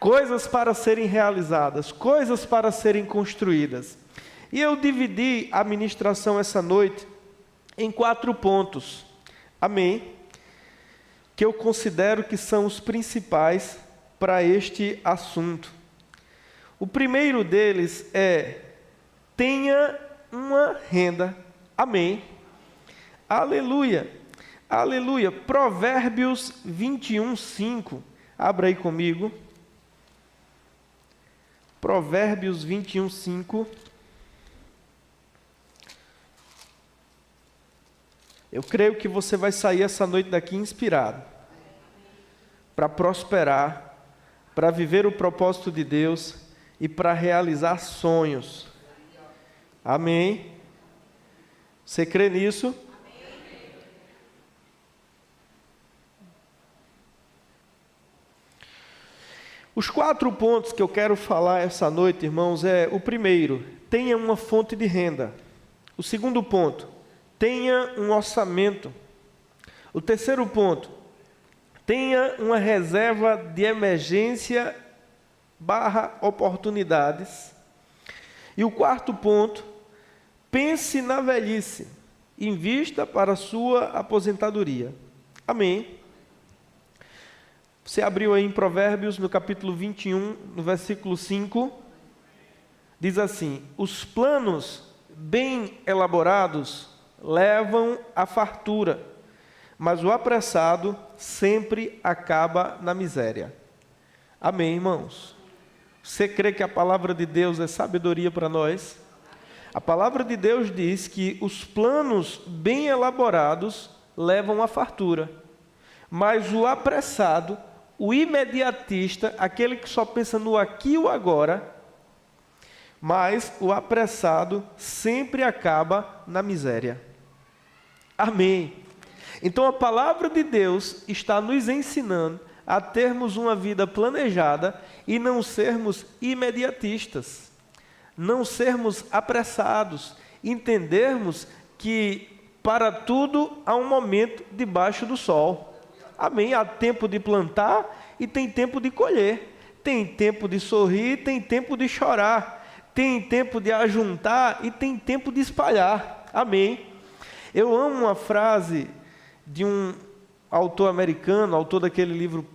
coisas para serem realizadas, coisas para serem construídas. E eu dividi a ministração essa noite em 4 pontos, amém? Que eu considero que são os principais para este assunto. O primeiro deles é: tenha uma renda, amém? Aleluia, aleluia. Provérbios 21:5, abra aí comigo. Provérbios 21:5. Eu creio que você vai sair essa noite daqui inspirado para prosperar, para viver o propósito de Deus e para realizar sonhos. Amém? Você crê nisso? Os 4 pontos que eu quero falar essa noite, irmãos, o primeiro: tenha uma fonte de renda. O segundo ponto: tenha um orçamento. O terceiro ponto: tenha uma reserva de emergência / oportunidades. E o quarto ponto: pense na velhice, invista para a sua aposentadoria. Amém? Você abriu aí em Provérbios, no capítulo 21, no versículo 5, diz assim: os planos bem elaborados levam à fartura, mas o apressado sempre acaba na miséria. Amém, irmãos? Você crê que a palavra de Deus é sabedoria para nós? A palavra de Deus diz que os planos bem elaborados levam à fartura, mas o apressado, o imediatista, aquele que só pensa no aqui e o agora, mas o apressado sempre acaba na miséria. Amém. Então a palavra de Deus está nos ensinando a termos uma vida planejada e não sermos imediatistas, não sermos apressados, entendermos que para tudo há um momento debaixo do sol. Amém? Há tempo de plantar e tem tempo de colher, tem tempo de sorrir, tem tempo de chorar, tem tempo de ajuntar e tem tempo de espalhar. Amém? Eu amo uma frase de um autor americano, autor daquele livro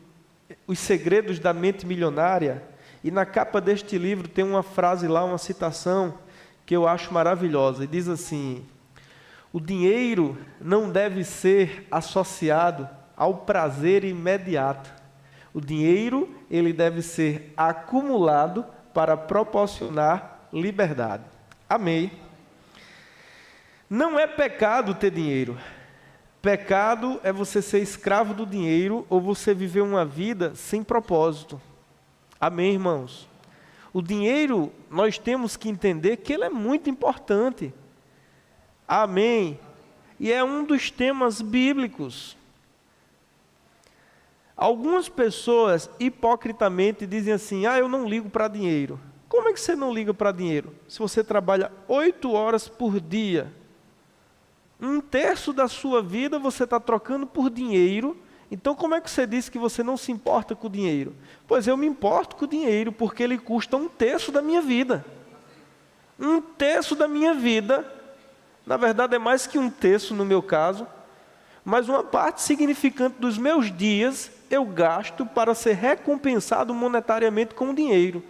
Os Segredos da Mente Milionária, e na capa deste livro tem uma frase lá, uma citação que eu acho maravilhosa, e diz assim: o dinheiro não deve ser associado ao prazer imediato. O dinheiro, ele deve ser acumulado para proporcionar liberdade. Amém? Não é pecado ter dinheiro. Pecado é você ser escravo do dinheiro ou você viver uma vida sem propósito. Amém, irmãos? O dinheiro, nós temos que entender que ele é muito importante. Amém? E é um dos temas bíblicos. Algumas pessoas hipocritamente dizem assim: eu não ligo para dinheiro. Como é que você não liga para dinheiro? Se você trabalha 8 horas por dia, 1/3 da sua vida você está trocando por dinheiro, então como é que você diz que você não se importa com o dinheiro? Pois eu me importo com o dinheiro, porque ele custa 1/3 da minha vida. 1/3 da minha vida, na verdade é mais que 1/3 no meu caso, mas uma parte significante dos meus dias eu gasto para ser recompensado monetariamente com o dinheiro.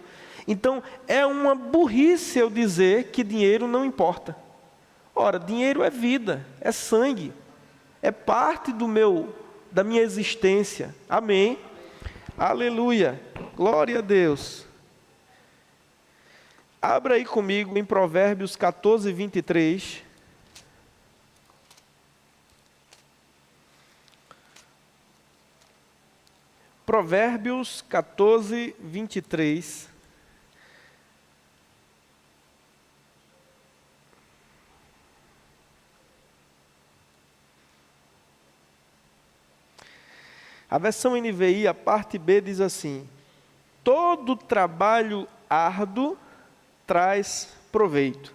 Então, é uma burrice eu dizer que dinheiro não importa. Ora, dinheiro é vida, é sangue, é parte da minha existência. Amém? Aleluia, glória a Deus. Abra aí comigo em Provérbios 14:23. Provérbios 14:23. A versão NVI, a parte B, diz assim: todo trabalho árduo traz proveito,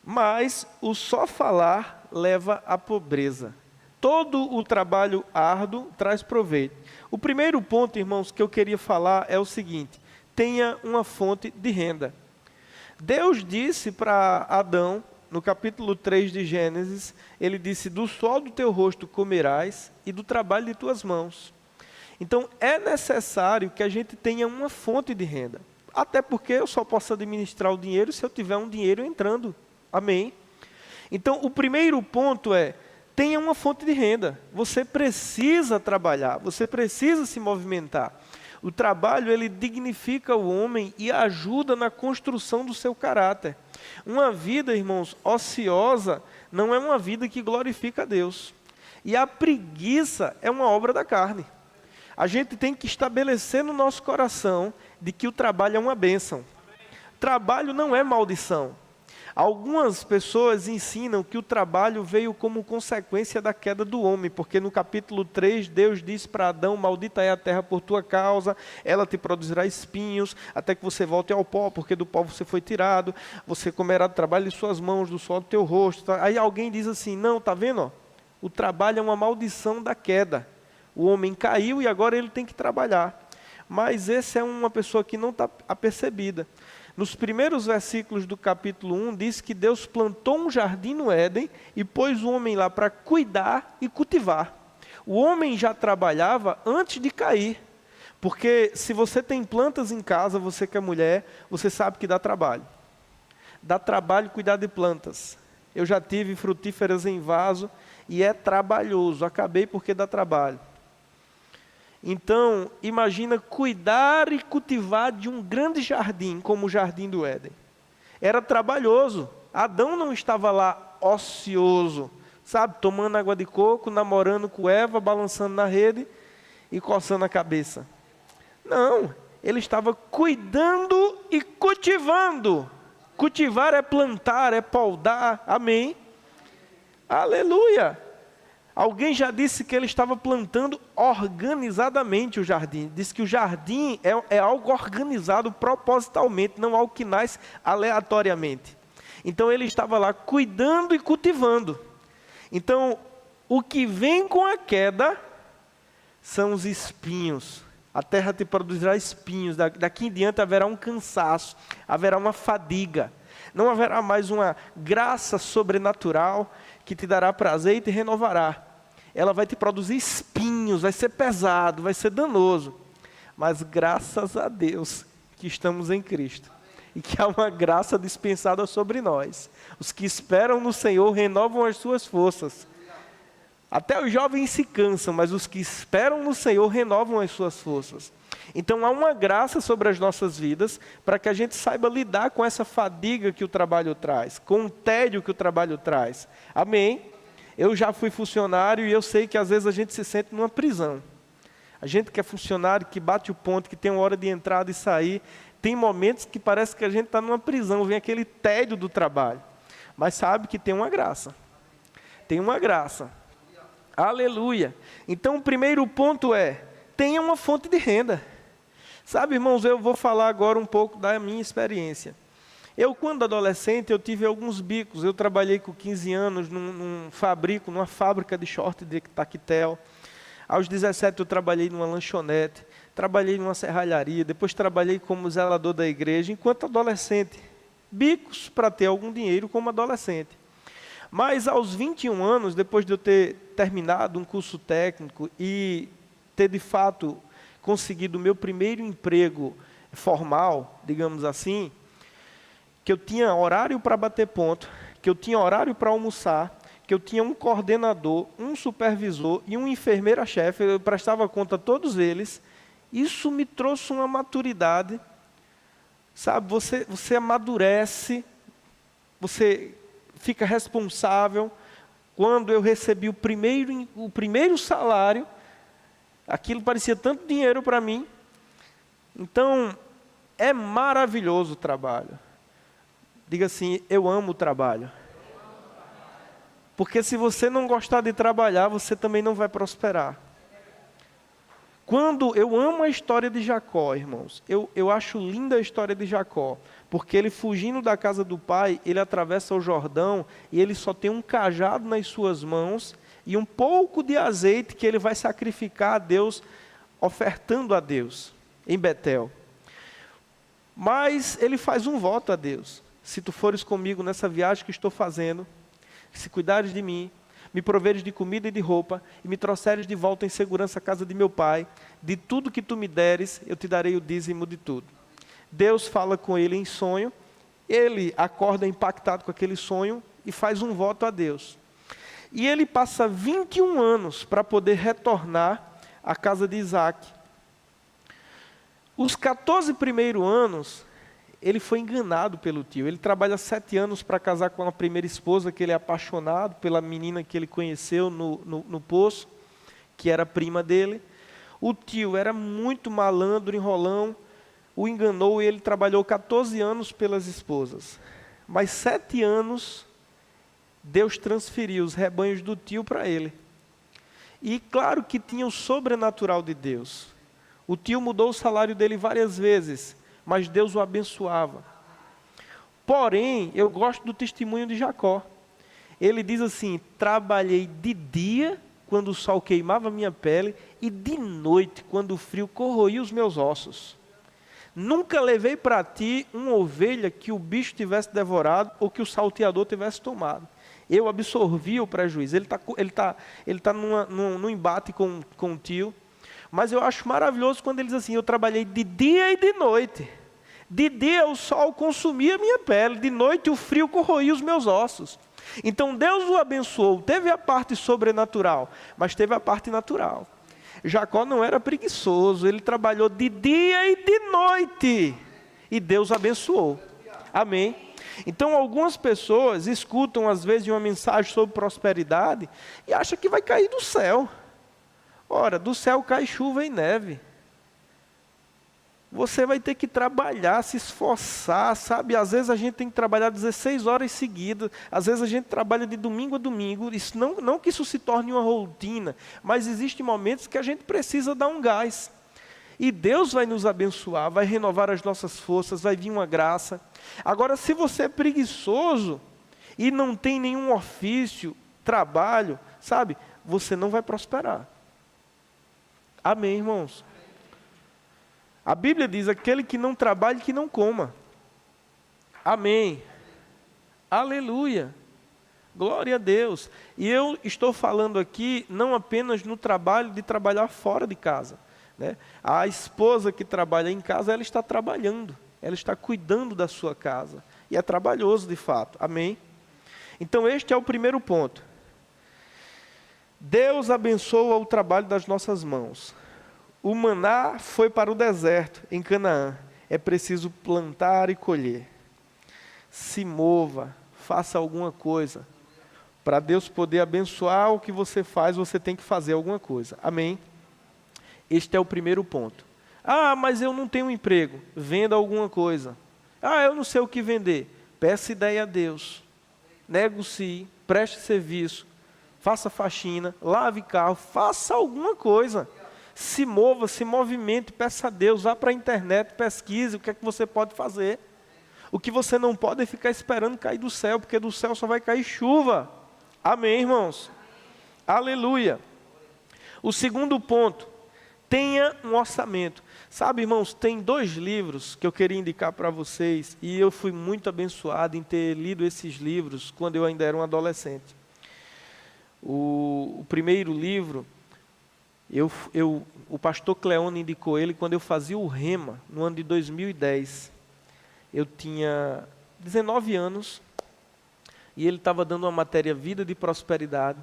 mas o só falar leva à pobreza. todo o trabalho árduo traz proveito. O primeiro ponto, irmãos, que eu queria falar é o seguinte: tenha uma fonte de renda. Deus disse para Adão, no capítulo 3 de Gênesis, ele disse: do suor do teu rosto comerás e do trabalho de tuas mãos. Então, é necessário que a gente tenha uma fonte de renda. Até porque eu só posso administrar o dinheiro se eu tiver um dinheiro entrando. Amém? Então, o primeiro ponto é: tenha uma fonte de renda. Você precisa trabalhar, você precisa se movimentar. O trabalho, ele dignifica o homem e ajuda na construção do seu caráter. Uma vida, irmãos, ociosa não é uma vida que glorifica a Deus. E a preguiça é uma obra da carne. A gente tem que estabelecer no nosso coração de que o trabalho é uma bênção. Trabalho não é maldição. Algumas pessoas ensinam que o trabalho veio como consequência da queda do homem, porque no capítulo 3, Deus disse para Adão: maldita é a terra por tua causa, ela te produzirá espinhos, até que você volte ao pó, porque do pó você foi tirado, você comerá do trabalho de suas mãos, do suor do teu rosto. Aí alguém diz assim: não, está vendo? O trabalho é uma maldição da queda. O homem caiu e agora ele tem que trabalhar. Mas essa é uma pessoa que não está apercebida. Nos primeiros versículos do capítulo 1, diz que Deus plantou um jardim no Éden e pôs o homem lá para cuidar e cultivar. O homem já trabalhava antes de cair. Porque se você tem plantas em casa, você que é mulher, você sabe que dá trabalho. Dá trabalho cuidar de plantas. Eu já tive frutíferas em vaso e é trabalhoso. Acabei porque dá trabalho. Então, imagina cuidar e cultivar de um grande jardim, como o Jardim do Éden. Era trabalhoso. Adão não estava lá ocioso, sabe, tomando água de coco, namorando com Eva, balançando na rede e coçando a cabeça. Não, ele estava cuidando e cultivando. Cultivar é plantar, é podar, amém? Aleluia! Alguém já disse que ele estava plantando organizadamente o jardim. Disse que o jardim é algo organizado propositalmente, não algo que nasce aleatoriamente. Então ele estava lá cuidando e cultivando. Então, o que vem com a queda são os espinhos. A terra te produzirá espinhos. Daqui em diante haverá um cansaço, haverá uma fadiga. Não haverá mais uma graça sobrenatural que te dará prazer e te renovará. Ela vai te produzir espinhos, vai ser pesado, vai ser danoso. Mas graças a Deus que estamos em Cristo. E que há uma graça dispensada sobre nós. Os que esperam no Senhor renovam as suas forças. Até os jovens se cansam, mas os que esperam no Senhor renovam as suas forças. Então há uma graça sobre as nossas vidas para que a gente saiba lidar com essa fadiga que o trabalho traz, com o tédio que o trabalho traz. Amém? Eu já fui funcionário e eu sei que às vezes a gente se sente numa prisão. A gente que é funcionário, que bate o ponto, que tem uma hora de entrada e sair, tem momentos que parece que a gente está numa prisão, vem aquele tédio do trabalho. Mas sabe que tem uma graça. Tem uma graça. Aleluia. Então o primeiro ponto é: tenha uma fonte de renda. Sabe, irmãos, eu vou falar agora um pouco da minha experiência. Eu, quando adolescente, eu tive alguns bicos. Eu trabalhei com 15 anos numa fábrica de short de tactel. Aos 17 eu trabalhei numa lanchonete, trabalhei numa serralharia, depois trabalhei como zelador da igreja, enquanto adolescente. Bicos para ter algum dinheiro como adolescente. Mas aos 21 anos, depois de eu ter terminado um curso técnico e ter de fato conseguido o meu primeiro emprego formal, digamos assim, que eu tinha horário para bater ponto, que eu tinha horário para almoçar, que eu tinha um coordenador, um supervisor e um enfermeira-chefe, eu prestava conta a todos eles. Isso me trouxe uma maturidade, sabe, você amadurece, você fica responsável. Quando eu recebi o primeiro salário, aquilo parecia tanto dinheiro para mim. Então, é maravilhoso o trabalho. Diga assim: eu amo o trabalho. Porque se você não gostar de trabalhar, você também não vai prosperar. Quando eu amo a história de Jacó, irmãos, eu acho linda a história de Jacó, porque ele fugindo da casa do pai, ele atravessa o Jordão e ele só tem um cajado nas suas mãos e um pouco de azeite que ele vai sacrificar a Deus, ofertando a Deus em Betel. Mas ele faz um voto a Deus: se tu fores comigo nessa viagem que estou fazendo, se cuidares de mim, me proveres de comida e de roupa, e me trouxeres de volta em segurança à casa de meu pai, de tudo que tu me deres, eu te darei o dízimo de tudo. Deus fala com ele em sonho, ele acorda impactado com aquele sonho e faz um voto a Deus. E ele passa 21 anos para poder retornar à casa de Isaac. Os 14 primeiros anos, ele foi enganado pelo tio. Ele trabalha 7 anos para casar com a primeira esposa, que ele é apaixonado pela menina que ele conheceu no poço, que era prima dele. O tio era muito malandro, enrolão, o enganou e ele trabalhou 14 anos pelas esposas. Mas 7 anos, Deus transferiu os rebanhos do tio para ele. E claro que tinha o sobrenatural de Deus. O tio mudou o salário dele várias vezes, mas Deus o abençoava. Porém, eu gosto do testemunho de Jacó. Ele diz assim: trabalhei de dia, quando o sol queimava minha pele, e de noite, quando o frio corroía os meus ossos. Nunca levei para ti uma ovelha que o bicho tivesse devorado, ou que o salteador tivesse tomado. Eu absorvi o prejuízo. Ele tá num embate com o tio. Mas eu acho maravilhoso quando ele diz assim: eu trabalhei de dia e de noite. De dia o sol consumia a minha pele, de noite o frio corroía os meus ossos. Então Deus o abençoou. Teve a parte sobrenatural, mas teve a parte natural. Jacó não era preguiçoso, ele trabalhou de dia e de noite, e Deus abençoou. Amém? Então algumas pessoas escutam às vezes uma mensagem sobre prosperidade e acham que vai cair do céu. Ora, do céu cai chuva e neve. Você vai ter que trabalhar, se esforçar, sabe? Às vezes a gente tem que trabalhar 16 horas seguidas, às vezes a gente trabalha de domingo a domingo. Isso não que isso se torne uma rotina, mas existem momentos que a gente precisa dar um gás. E Deus vai nos abençoar, vai renovar as nossas forças, vai vir uma graça. Agora, se você é preguiçoso e não tem nenhum ofício, trabalho, sabe? Você não vai prosperar. Amém, irmãos? A Bíblia diz: aquele que não trabalha, que não coma. Amém. Aleluia. Glória a Deus. E eu estou falando aqui não apenas no trabalho de trabalhar fora de casa, né? A esposa que trabalha em casa, ela está trabalhando, ela está cuidando da sua casa. E é trabalhoso de fato. Amém? Então este é o primeiro ponto. Deus abençoa o trabalho das nossas mãos. O maná foi para o deserto, em Canaã. É preciso plantar e colher. Se mova, faça alguma coisa. Para Deus poder abençoar o que você faz, você tem que fazer alguma coisa. Amém? Este é o primeiro ponto. Ah, mas eu não tenho emprego. Venda alguma coisa. Ah, eu não sei o que vender. Peça ideia a Deus. Negocie, preste serviço. Faça faxina, lave carro, faça alguma coisa. Se mova, se movimente, peça a Deus, vá para a internet, pesquise o que é que você pode fazer. O que você não pode é ficar esperando cair do céu, porque do céu só vai cair chuva. Amém, irmãos? Aleluia. O segundo ponto: tenha um orçamento. Sabe, irmãos, tem 2 livros que eu queria indicar para vocês, e eu fui muito abençoado em ter lido esses livros quando eu ainda era um adolescente. O primeiro livro, o pastor Cleone indicou ele quando eu fazia o Rema, no ano de 2010. Eu tinha 19 anos, e ele estava dando uma matéria Vida de Prosperidade.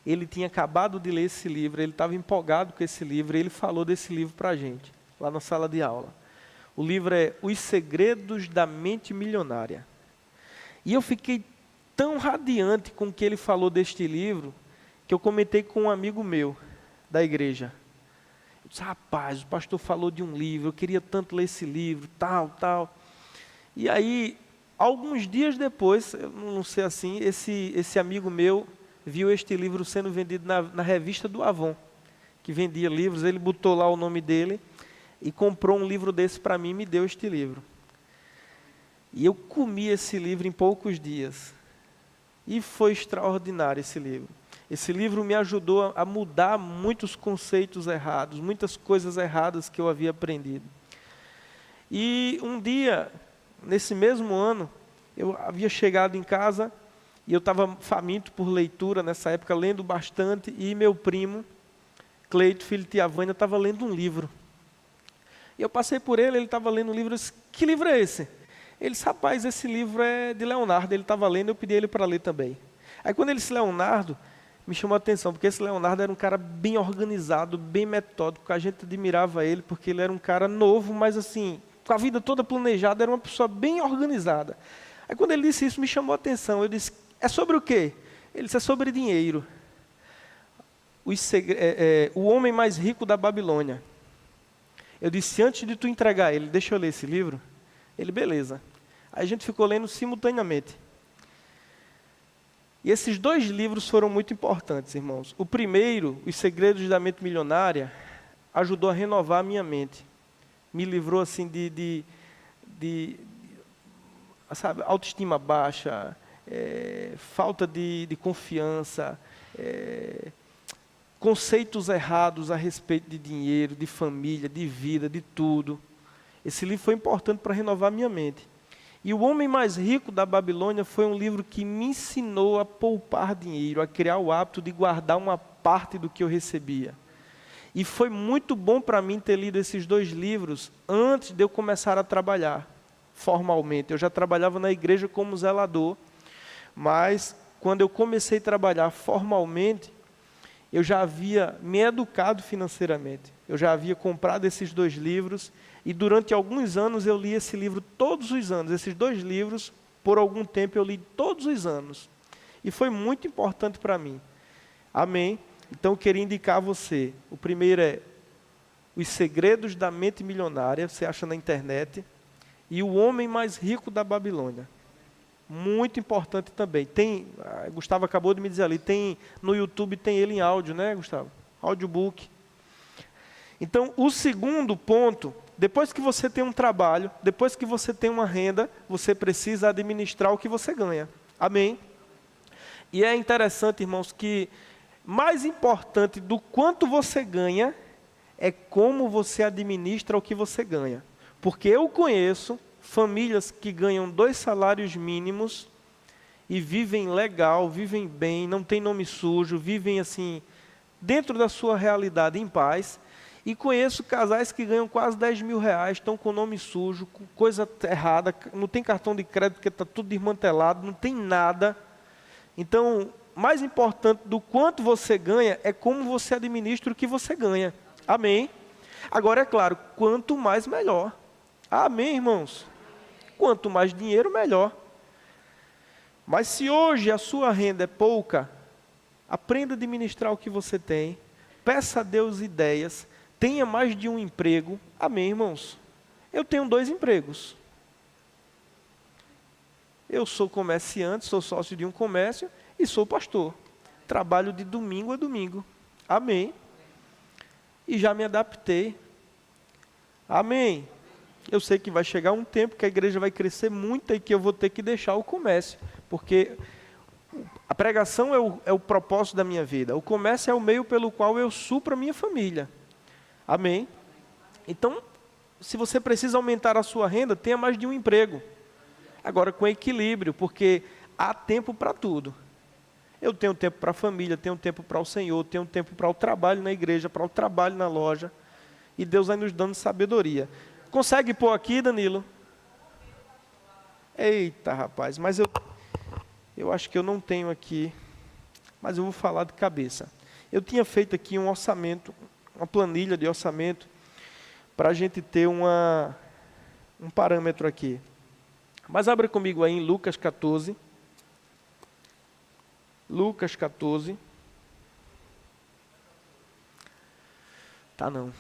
Ele tinha acabado de ler esse livro, ele estava empolgado com esse livro, e ele falou desse livro para a gente, lá na sala de aula. O livro é Os Segredos da Mente Milionária. E eu fiquei tão radiante com o que ele falou deste livro, que eu comentei com um amigo meu, da igreja. Eu disse: rapaz, o pastor falou de um livro, eu queria tanto ler esse livro, tal. E aí, alguns dias depois, eu não sei assim, esse amigo meu viu este livro sendo vendido na revista do Avon, que vendia livros. Ele botou lá o nome dele e comprou um livro desse para mim e me deu este livro. E eu comi esse livro em poucos dias. E foi extraordinário esse livro. Esse livro me ajudou a mudar muitos conceitos errados, muitas coisas erradas que eu havia aprendido. E um dia, nesse mesmo ano, eu havia chegado em casa e eu estava faminto por leitura nessa época, lendo bastante, e meu primo, Cleito, filho de tia Vânia, estava lendo um livro. E eu passei por ele estava lendo um livro, eu disse, que livro é esse? Ele disse, rapaz, esse livro é de Leonardo, ele estava lendo, eu pedi ele para ler também. Aí quando ele disse Leonardo, me chamou a atenção, porque esse Leonardo era um cara bem organizado, bem metódico, a gente admirava ele, porque ele era um cara novo, mas assim, com a vida toda planejada, era uma pessoa bem organizada. Aí quando ele disse isso, me chamou a atenção, eu disse, é sobre o quê? Ele disse, é sobre dinheiro. O homem mais rico da Babilônia. Eu disse, antes de tu entregar ele, deixa eu ler esse livro. Ele, beleza. Aí a gente ficou lendo simultaneamente. E esses 2 livros foram muito importantes, irmãos. O primeiro, Os Segredos da Mente Milionária, ajudou a renovar a minha mente. Me livrou assim sabe, autoestima baixa, falta de confiança, conceitos errados a respeito de dinheiro, de família, de vida, de tudo. Esse livro foi importante para renovar minha mente. E O Homem Mais Rico da Babilônia foi um livro que me ensinou a poupar dinheiro, a criar o hábito de guardar uma parte do que eu recebia. E foi muito bom para mim ter lido esses 2 livros antes de eu começar a trabalhar formalmente. Eu já trabalhava na igreja como zelador, mas quando eu comecei a trabalhar formalmente, eu já havia me educado financeiramente. Eu já havia comprado esses 2 livros e durante alguns anos eu li esse livro todos os anos. Esses 2 livros, por algum tempo, eu li todos os anos. E foi muito importante para mim. Amém? Então eu queria indicar a você. O primeiro é Os Segredos da Mente Milionária, você acha na internet. E O Homem Mais Rico da Babilônia. Muito importante também. Gustavo acabou de me dizer ali, no YouTube tem ele em áudio, né, Gustavo? Audiobook. Então, o segundo ponto, depois que você tem um trabalho, depois que você tem uma renda, você precisa administrar o que você ganha. Amém? E é interessante, irmãos, que mais importante do quanto você ganha é como você administra o que você ganha. Porque eu conheço famílias que ganham 2 salários mínimos e vivem legal, vivem bem, não tem nome sujo, vivem assim, dentro da sua realidade em paz. E conheço casais que ganham quase 10 mil reais, estão com nome sujo, com coisa errada, não tem cartão de crédito porque está tudo desmantelado, não tem nada. Então, mais importante do quanto você ganha é como você administra o que você ganha. Amém? Agora, é claro, quanto mais melhor. Amém, irmãos? Quanto mais dinheiro, melhor. Mas se hoje a sua renda é pouca, aprenda a administrar o que você tem, peça a Deus ideias, tenha mais de um emprego. Amém, irmãos? Eu tenho 2 empregos. Eu sou comerciante, sou sócio de um comércio e sou pastor. Trabalho de domingo a domingo. Amém? E já me adaptei. Amém? Eu sei que vai chegar um tempo que a igreja vai crescer muito e que eu vou ter que deixar o comércio, porque a pregação é o propósito da minha vida, o comércio é o meio pelo qual eu supro a minha família. Amém? Então, se você precisa aumentar a sua renda, tenha mais de um emprego. Agora com equilíbrio, porque há tempo para tudo. Eu tenho tempo para a família, tenho tempo para o Senhor, tenho tempo para o trabalho na igreja, para o trabalho na loja, e Deus vai nos dando sabedoria. Consegue pôr aqui, Danilo? Eita, rapaz, mas eu acho que eu não tenho aqui, mas eu vou falar de cabeça. Eu tinha feito aqui um orçamento, uma planilha de orçamento, para a gente ter um parâmetro aqui. Mas abra comigo aí em Lucas 14. Lucas 14. Tá não.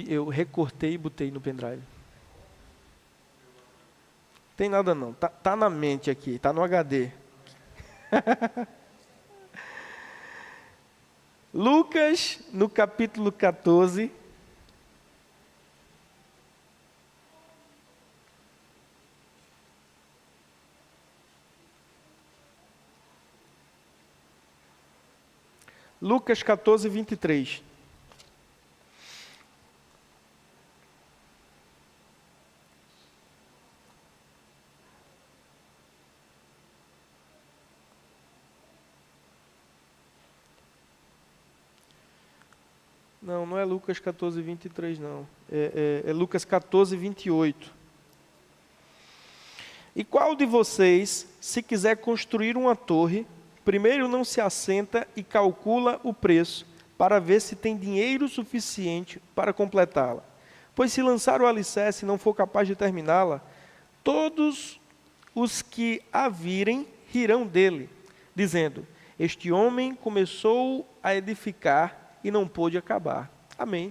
Eu recortei e botei no pendrive. Tem nada não. Tá na mente aqui, tá no HD. Lucas, no capítulo 14. Lucas 14, 23. Não é Lucas 14, 23, não. É Lucas 14, 28. E qual de vocês, se quiser construir uma torre, primeiro não se assenta e calcula o preço, para ver se tem dinheiro suficiente para completá-la? Pois se lançar o alicerce e não for capaz de terminá-la, todos os que a virem rirão dele, dizendo: este homem começou a edificar e não pôde acabar. Amém.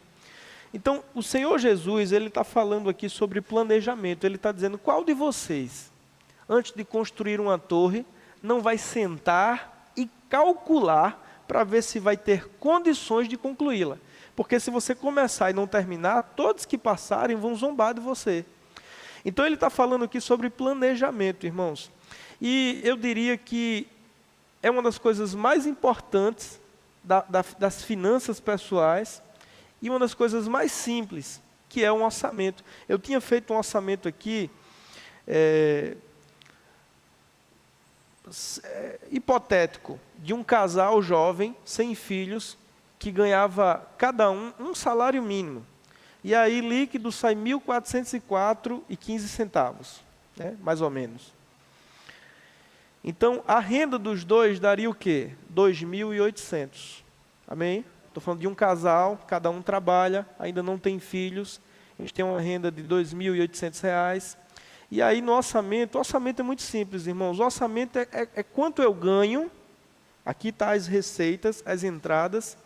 Então, o Senhor Jesus, ele está falando aqui sobre planejamento. Ele está dizendo: qual de vocês, antes de construir uma torre, não vai sentar e calcular para ver se vai ter condições de concluí-la? Porque se você começar e não terminar, todos que passarem vão zombar de você. Então, ele está falando aqui sobre planejamento, irmãos. E eu diria que é uma das coisas mais importantes das finanças pessoais e uma das coisas mais simples, que é um orçamento. Eu tinha feito um orçamento aqui, hipotético, de um casal jovem, sem filhos, que ganhava cada um salário mínimo. E aí líquido sai R$ 1.404,15, né, mais ou menos. Então, a renda dos dois daria o quê? 2.800. Amém? Estou falando de um casal, cada um trabalha, ainda não tem filhos. A gente tem uma renda de R$ 2.800. E aí, no orçamento, o orçamento é muito simples, irmãos. O orçamento é quanto eu ganho, aqui está as receitas, as entradas,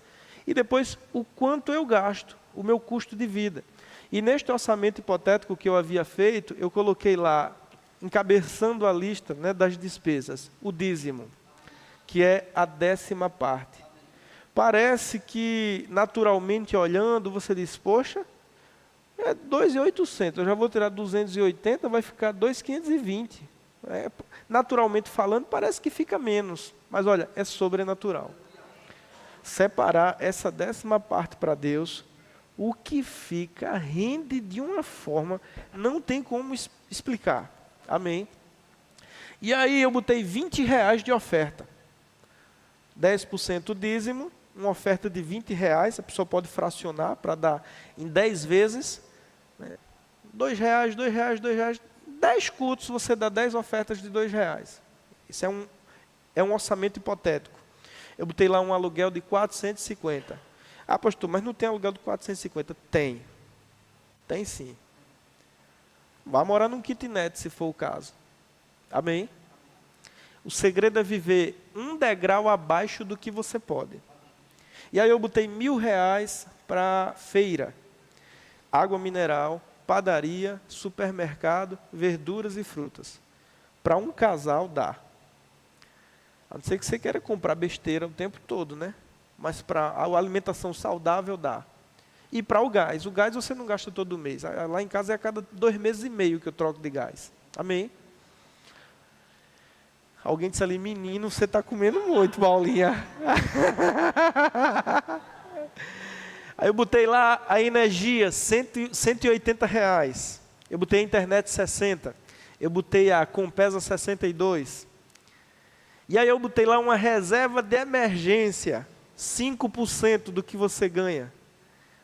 e depois o quanto eu gasto, o meu custo de vida. E neste orçamento hipotético que eu havia feito, eu coloquei lá, encabeçando a lista, né, das despesas, o dízimo, que é a 10ª parte. Parece que, naturalmente olhando, você diz: poxa, é 2.800, eu já vou tirar 280, vai ficar 2.520. Naturalmente falando, parece que fica menos, mas olha, é sobrenatural. Separar essa 10ª parte para Deus, o que fica rende de uma forma, não tem como explicar. Amém? E aí eu botei R$20 de oferta. 10% dízimo, uma oferta de R$20, a pessoa pode fracionar para dar em 10 vezes. Né? R$2, R$2, 10 cultos, você dá 10 ofertas de R$2. Isso é um orçamento hipotético. Eu botei lá um aluguel de 450. Ah, pastor, mas não tem aluguel de 450? Tem. Tem sim. Vá morar num kitnet, se for o caso. Amém? O segredo é viver um degrau abaixo do que você pode. E aí eu botei R$1.000 para feira. Água mineral, padaria, supermercado, verduras e frutas. Para um casal dá. A não ser que você queira comprar besteira o tempo todo, né? Mas para a alimentação saudável dá. E para o gás você não gasta todo mês. Lá em casa é a cada 2 meses e meio que eu troco de gás. Amém? Alguém disse ali: menino, você está comendo muito, Paulinha. Aí eu botei lá a energia, R$180. Eu botei a internet 60. Eu botei a Compesa 62. E aí eu botei lá uma reserva de emergência, 5% do que você ganha.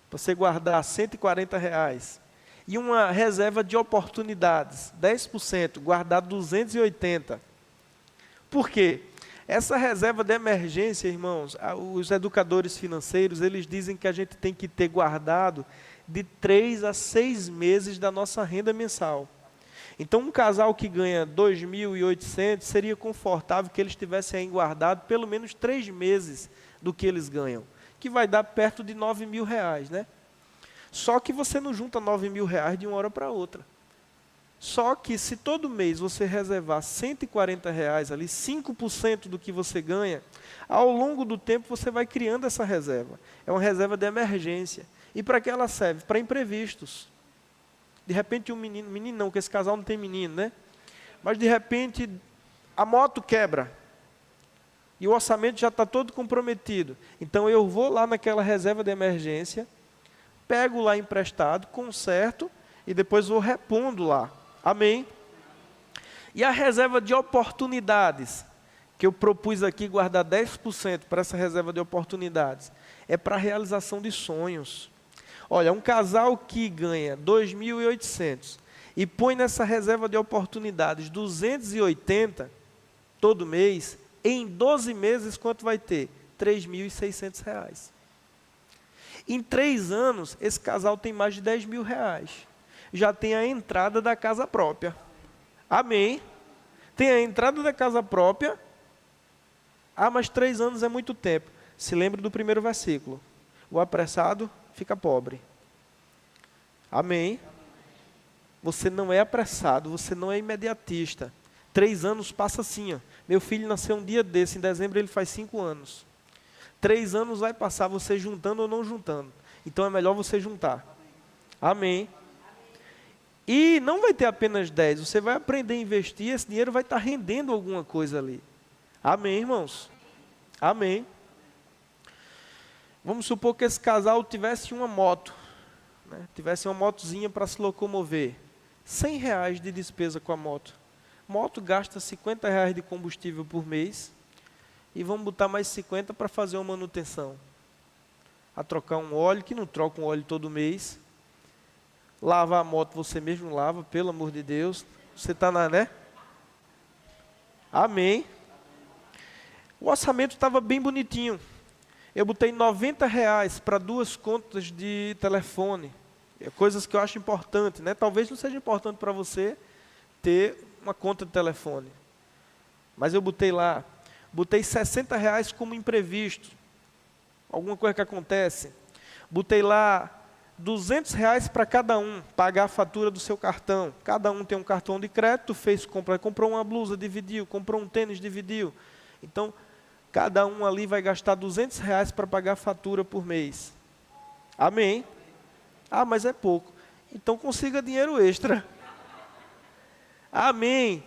Para você guardar R$140. E uma reserva de oportunidades, 10%, guardar 280. Por quê? Essa reserva de emergência, irmãos, os educadores financeiros, eles dizem que a gente tem que ter guardado de 3 a 6 meses da nossa renda mensal. Então, um casal que ganha 2.800, seria confortável que eles tivessem aí guardado pelo menos 3 meses do que eles ganham, que vai dar perto de R$9.000, né? Só que você não junta R$9.000 de uma hora para outra. Só que se todo mês você reservar R$140 ali, 5% do que você ganha, ao longo do tempo você vai criando essa reserva. É uma reserva de emergência. E para que ela serve? Para imprevistos. De repente um menino não, porque esse casal não tem menino, né? Mas de repente a moto quebra. e o orçamento já está todo comprometido. Então eu vou lá naquela reserva de emergência, pego lá emprestado, conserto e depois vou repondo lá. Amém? E a reserva de oportunidades, que eu propus aqui guardar 10% para essa reserva de oportunidades, é para a realização de sonhos. Olha, um casal que ganha 2.800 e põe nessa reserva de oportunidades 280 todo mês, em 12 meses quanto vai ter? R$3.600. Em 3 anos, esse casal tem mais de R$10.000. Já tem a entrada da casa própria. Amém? Tem a entrada da casa própria. Ah, mas 3 anos é muito tempo. Se lembre do primeiro versículo. O apressado fica pobre. Amém? Você não é apressado, você não é imediatista. 3 anos passa assim, ó. Meu filho nasceu um dia desse, em dezembro ele faz 5 anos. 3 anos vai passar você juntando ou não juntando. Então é melhor você juntar. Amém? E não vai ter apenas 10, você vai aprender a investir, esse dinheiro vai estar rendendo alguma coisa ali. Amém, irmãos? Amém. Vamos supor que esse casal tivesse uma moto, né? Tivesse uma motozinha para se locomover. R$100 de despesa com a moto. Moto gasta R$50 de combustível por mês. E vamos botar mais 50 para fazer uma manutenção. A trocar um óleo, que não troca um óleo todo mês. Lavar a moto você mesmo lava, pelo amor de Deus. Você está na, né? Amém. O orçamento estava bem bonitinho. Eu botei R$90 para 2 contas de telefone. Coisas que eu acho importante, né? Talvez não seja importante para você ter uma conta de telefone. Mas eu botei lá. Botei R$60 como imprevisto. Alguma coisa que acontece. Botei lá R$200 para cada um, pagar a fatura do seu cartão. Cada um tem um cartão de crédito, fez compra, comprou uma blusa, dividiu, comprou um tênis, dividiu. Então, cada um ali vai gastar R$200 para pagar a fatura por mês. Amém? Ah, mas é pouco. Então consiga dinheiro extra. Amém.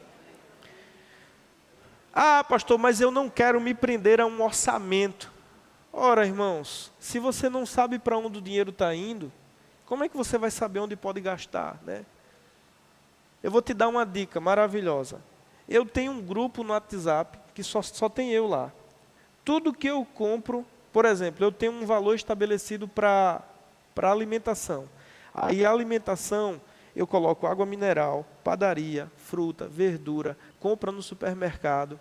Ah, pastor, mas eu não quero me prender a um orçamento. Ora, irmãos, se você não sabe para onde o dinheiro está indo, como é que você vai saber onde pode gastar, né? Eu vou te dar uma dica maravilhosa. Eu tenho um grupo no WhatsApp que só tem eu lá. Tudo que eu compro, por exemplo, eu tenho um valor estabelecido para alimentação. Aí a alimentação, eu coloco água mineral, padaria, fruta, verdura, compra no supermercado.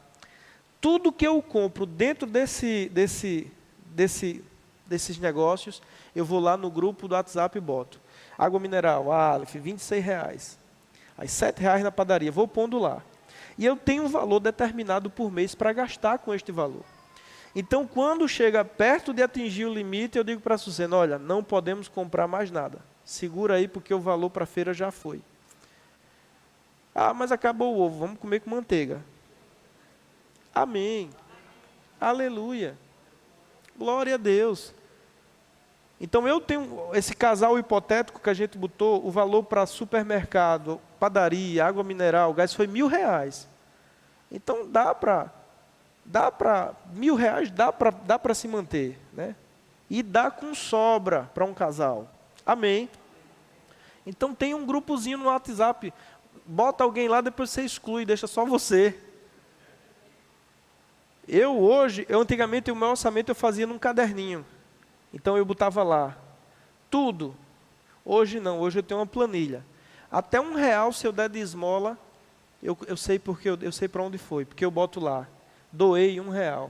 Tudo que eu compro dentro desses negócios, eu vou lá no grupo do WhatsApp e boto. Água mineral, Aleph, R$26. Aí R$7 na padaria, vou pondo lá. E eu tenho um valor determinado por mês para gastar com este valor. Então, quando chega perto de atingir o limite, eu digo para a Suzana, olha, não podemos comprar mais nada. Segura aí, porque o valor para a feira já foi. Ah, mas acabou o ovo, vamos comer com manteiga. Amém. Aleluia. Glória a Deus. Então, eu tenho esse casal hipotético que a gente botou, o valor para supermercado, padaria, água mineral, gás, foi R$1.000. Então, dá para R$1.000, dá para se manter, né? E dá com sobra para um casal. Amém? Então tem um grupozinho no WhatsApp, bota alguém lá, depois você exclui, deixa só você. Antigamente o meu orçamento eu fazia num caderninho. Então eu botava lá, tudo. Hoje não, hoje eu tenho uma planilha. Até R$1 se eu der de esmola, eu sei porque eu sei para onde foi, porque eu boto lá. Doei R$1.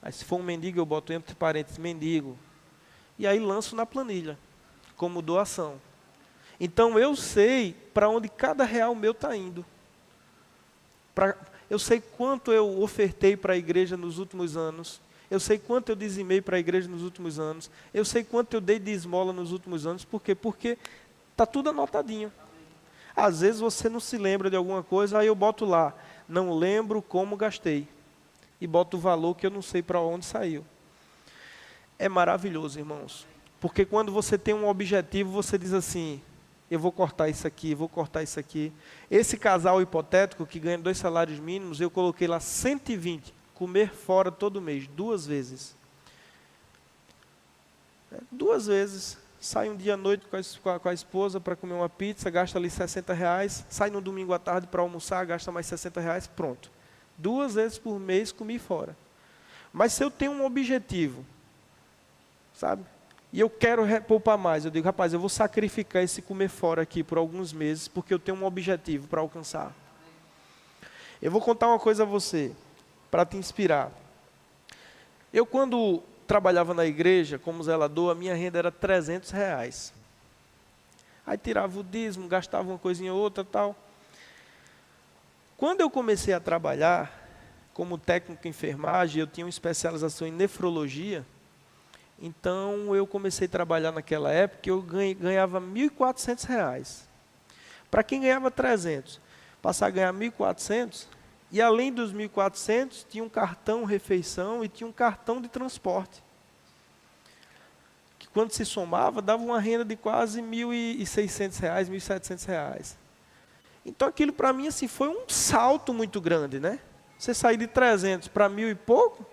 Aí se for um mendigo, eu boto entre parênteses, mendigo. E aí lanço na planilha, como doação. Então eu sei para onde cada real meu está indo. Eu sei quanto eu ofertei para a igreja nos últimos anos. Eu sei quanto eu dizimei para a igreja nos últimos anos. Eu sei quanto eu dei de esmola nos últimos anos. Por quê? Porque está tudo anotadinho. Às vezes você não se lembra de alguma coisa, aí eu boto lá. Não lembro como gastei. E boto o valor que eu não sei para onde saiu. É maravilhoso, irmãos. Porque quando você tem um objetivo, você diz assim, eu vou cortar isso aqui, vou cortar isso aqui. Esse casal hipotético que ganha 2 salários mínimos, eu coloquei lá 120 comer fora todo mês, 2 vezes. 2 vezes. Sai um dia à noite com a esposa para comer uma pizza, gasta ali R$60. Sai no domingo à tarde para almoçar, gasta mais R$60. Pronto. 2 vezes por mês comi fora. Mas se eu tenho um objetivo, sabe? E eu quero poupar mais, eu digo, rapaz, eu vou sacrificar esse comer fora aqui por alguns meses, porque eu tenho um objetivo para alcançar. Eu vou contar uma coisa a você, para te inspirar. Eu, quando trabalhava na igreja como zelador, a minha renda era R$300. Aí tirava o dízimo, gastava uma coisinha ou outra, tal. Quando eu comecei a trabalhar como técnico em enfermagem, eu tinha uma especialização em nefrologia, então eu comecei a trabalhar naquela época, eu ganhava R$1.400. Para quem ganhava 300, passar a ganhar 1.400, e além dos 1.400, tinha um cartão refeição e tinha um cartão de transporte. Que quando se somava, dava uma renda de quase R$1.600, R$1.700. Então aquilo para mim assim, foi um salto muito grande, né? Você sair de 300 para 1.000 e pouco.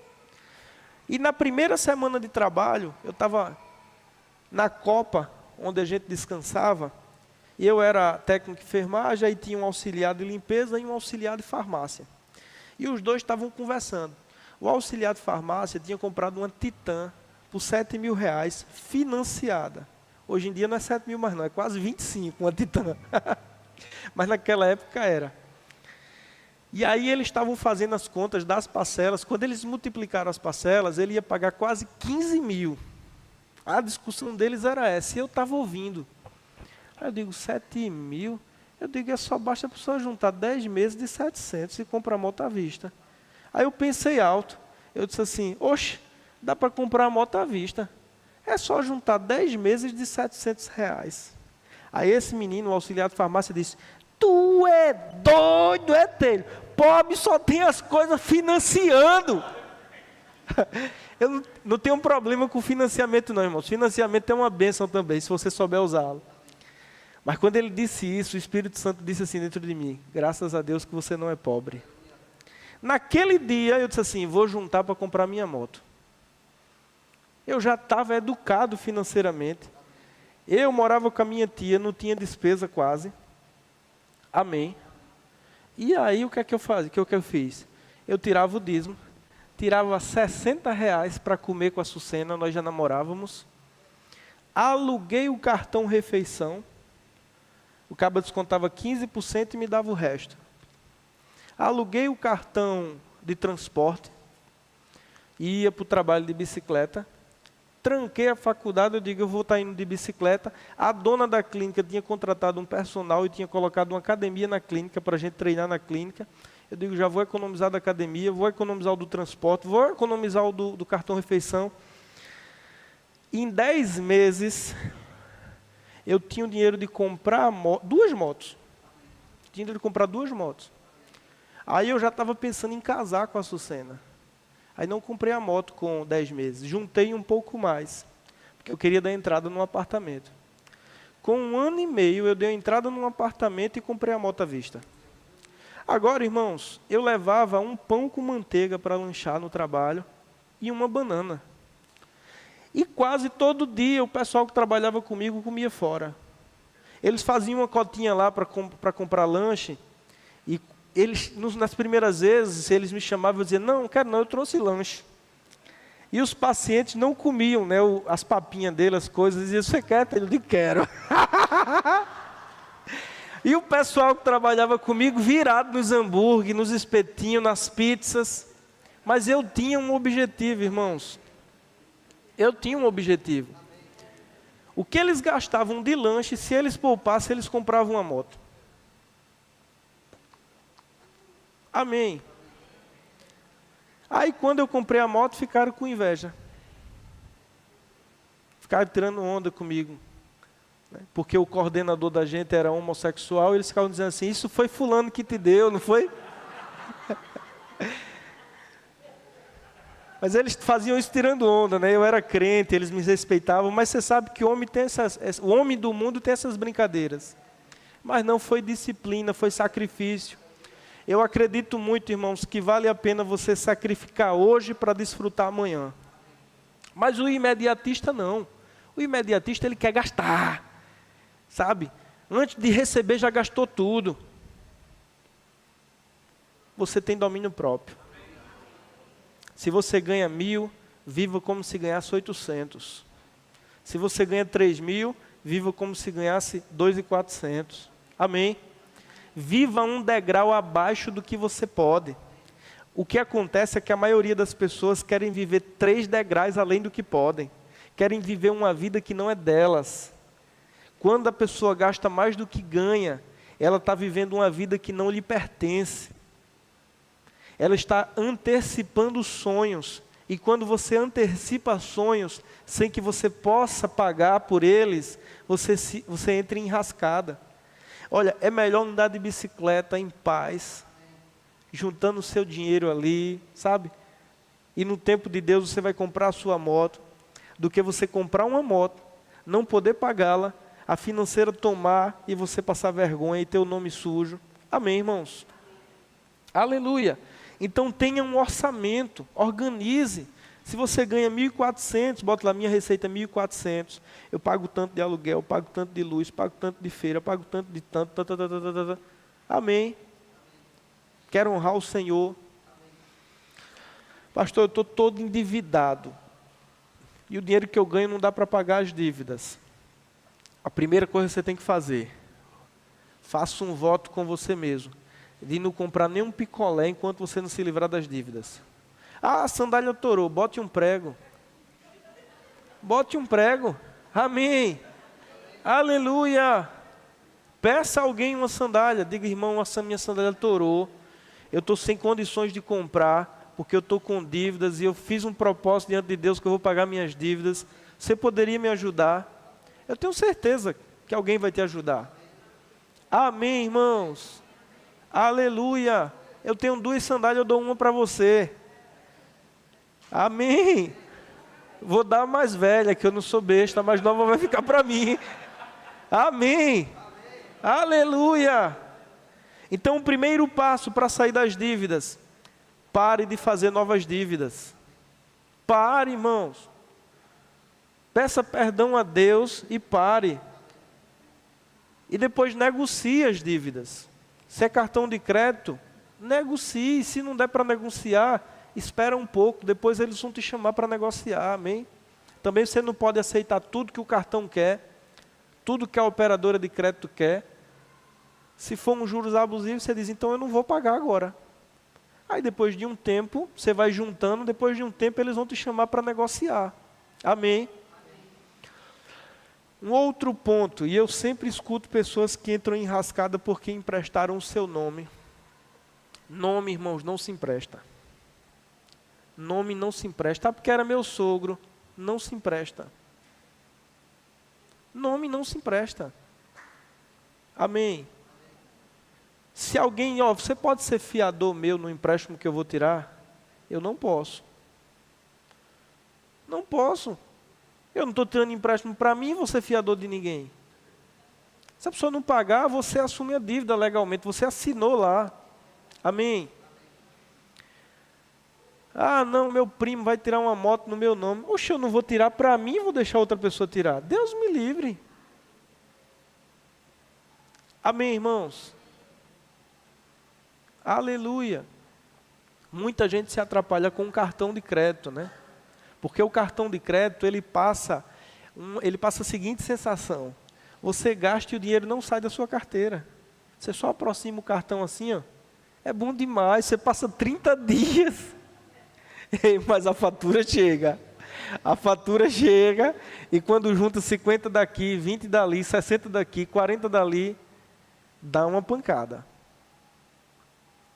E na primeira semana de trabalho, eu estava na copa, onde a gente descansava. E eu era técnico de enfermagem, aí tinha um auxiliar de limpeza e um auxiliar de farmácia. E os dois estavam conversando. O auxiliar de farmácia tinha comprado uma Titan por R$7.000, financiada. Hoje em dia não é 7.000 mais não, é quase 25 uma Titan. Mas naquela época era. E aí eles estavam fazendo as contas das parcelas. Quando eles multiplicaram as parcelas, ele ia pagar quase 15.000. A discussão deles era essa, e eu estava ouvindo. Aí eu digo, 7.000? Eu digo, é só basta a pessoa juntar 10 meses de 700 e comprar a moto à vista. Aí eu pensei alto. Eu disse assim, oxe, dá para comprar a moto à vista. É só juntar 10 meses de R$700. Aí esse menino, o auxiliar de farmácia, disse, tu é doido, é telho. Pobre só tem as coisas financiando. Eu não tenho um problema com financiamento não, irmãos. Financiamento é uma bênção também, se você souber usá-lo. Mas quando ele disse isso, o Espírito Santo disse assim dentro de mim, graças a Deus que você não é pobre. Naquele dia eu disse assim, vou juntar para comprar minha moto. Eu já estava educado financeiramente. Eu morava com a minha tia, não tinha despesa quase. Amém. E aí o que é que eu fazia? O que eu fiz? Eu tirava o dízimo, tirava R$60 para comer com a Sucena, nós já namorávamos. Aluguei o cartão refeição. O cabo descontava 15% e me dava o resto. Aluguei o cartão de transporte. Ia para o trabalho de bicicleta. Tranquei a faculdade, eu digo, eu vou estar indo de bicicleta. A dona da clínica tinha contratado um personal e tinha colocado uma academia na clínica para a gente treinar na clínica. Eu digo, já vou economizar da academia, vou economizar o do transporte, vou economizar o do cartão refeição. Em 10 meses, eu tinha o dinheiro de comprar 2 motos. Tinha dinheiro de comprar 2 motos. Aí eu já estava pensando em casar com a Sucena. Aí não comprei a moto com 10 meses, juntei um pouco mais, porque eu queria dar entrada num apartamento. Com 1 ano e meio, eu dei a entrada num apartamento e comprei a moto à vista. Agora, irmãos, eu levava um pão com manteiga para lanchar no trabalho e uma banana. E quase todo dia o pessoal que trabalhava comigo comia fora. Eles faziam uma cotinha lá para comprar lanche. E eles, nas primeiras vezes, eles me chamavam e diziam, não quero não, eu trouxe lanche. E os pacientes não comiam, né, as papinhas dele, as coisas, diziam, você quer? Eu digo, quero. E o pessoal que trabalhava comigo, virado nos hambúrguer, nos espetinhos, nas pizzas. Mas eu tinha um objetivo, irmãos. Eu tinha um objetivo. O que eles gastavam de lanche, se eles poupassem, eles compravam uma moto. Amém. Aí quando eu comprei a moto, ficaram com inveja. Ficaram tirando onda comigo. Porque o coordenador da gente era homossexual, e eles ficavam dizendo assim, isso foi fulano que te deu, não foi? Mas eles faziam isso tirando onda, né? Eu era crente, eles me respeitavam, mas você sabe que o homem do mundo tem essas brincadeiras. Mas não foi disciplina, foi sacrifício. Eu acredito muito, irmãos, que vale a pena você sacrificar hoje para desfrutar amanhã. Mas o imediatista não. O imediatista ele quer gastar, sabe? Antes de receber já gastou tudo. Você tem domínio próprio. Se você ganha 1.000, viva como se ganhasse 800. Se você ganha 3.000, viva como se ganhasse 2.400. Amém? Viva um degrau abaixo do que você pode. O que acontece é que a maioria das pessoas querem viver 3 degraus além do que podem. Querem viver uma vida que não é delas. Quando a pessoa gasta mais do que ganha, ela está vivendo uma vida que não lhe pertence. Ela está antecipando sonhos. E quando você antecipa sonhos, sem que você possa pagar por eles, você entra em enrascada. Olha, é melhor andar de bicicleta em paz, juntando o seu dinheiro ali, sabe? E no tempo de Deus você vai comprar a sua moto, do que você comprar uma moto, não poder pagá-la, a financeira tomar e você passar vergonha e ter o nome sujo. Amém, irmãos? Aleluia! Então tenha um orçamento, organize. Se você ganha 1.400, bota lá, minha receita é 1.400. Eu pago tanto de aluguel, eu pago tanto de luz, pago tanto de feira, eu pago tanto de tanto. Amém. Quero honrar o Senhor. Pastor, eu estou todo endividado. E o dinheiro que eu ganho não dá para pagar as dívidas. A primeira coisa que você tem que fazer, faça um voto com você mesmo, de não comprar nenhum picolé enquanto você não se livrar das dívidas. Ah, a sandália torou, bote um prego. Bote um prego. Amém. Aleluia. Peça a alguém uma sandália. Diga, irmão, essa minha sandália torou. Eu estou sem condições de comprar, porque eu estou com dívidas e eu fiz um propósito diante de Deus que eu vou pagar minhas dívidas. Você poderia me ajudar? Eu tenho certeza que alguém vai te ajudar. Amém, irmãos. Aleluia. Eu tenho 2 sandálias, eu dou uma para você. Amém. Vou dar a mais velha, que eu não sou besta, a mais nova vai ficar para mim. Amém. Aleluia. Então o primeiro passo para sair das dívidas, pare de fazer novas dívidas. Pare, irmãos. Peça perdão a Deus e pare. E depois negocie as dívidas. Se é cartão de crédito, negocie. Se não der para negociar, espera um pouco, depois eles vão te chamar para negociar, amém? Também você não pode aceitar tudo que o cartão quer, tudo que a operadora de crédito quer. Se for um juros abusivos, você diz, então eu não vou pagar agora. Aí depois de um tempo, você vai juntando, depois de um tempo eles vão te chamar para negociar, amém? Um outro ponto, e eu sempre escuto pessoas que entram em enrascada porque emprestaram o seu nome. Nome, irmãos, não se empresta. Nome não se empresta. Ah, porque era meu sogro. Não se empresta. Nome não se empresta. Amém. Se alguém, você pode ser fiador meu no empréstimo que eu vou tirar? Eu não posso. Não posso. Eu não estou tirando empréstimo para mim, vou ser fiador de ninguém. Se a pessoa não pagar, você assume a dívida legalmente. Você assinou lá. Amém. Ah, não, meu primo vai tirar uma moto no meu nome. Oxe, eu não vou tirar para mim, vou deixar outra pessoa tirar. Deus me livre. Amém, irmãos? Aleluia. Muita gente se atrapalha com o cartão de crédito, né? Porque o cartão de crédito, ele passa a seguinte sensação. Você gasta e o dinheiro não sai da sua carteira. Você só aproxima o cartão assim, ó. É bom demais, você passa 30 dias... Mas a fatura chega. A fatura chega e quando junta 50 daqui, 20 dali, 60 daqui, 40 dali, dá uma pancada.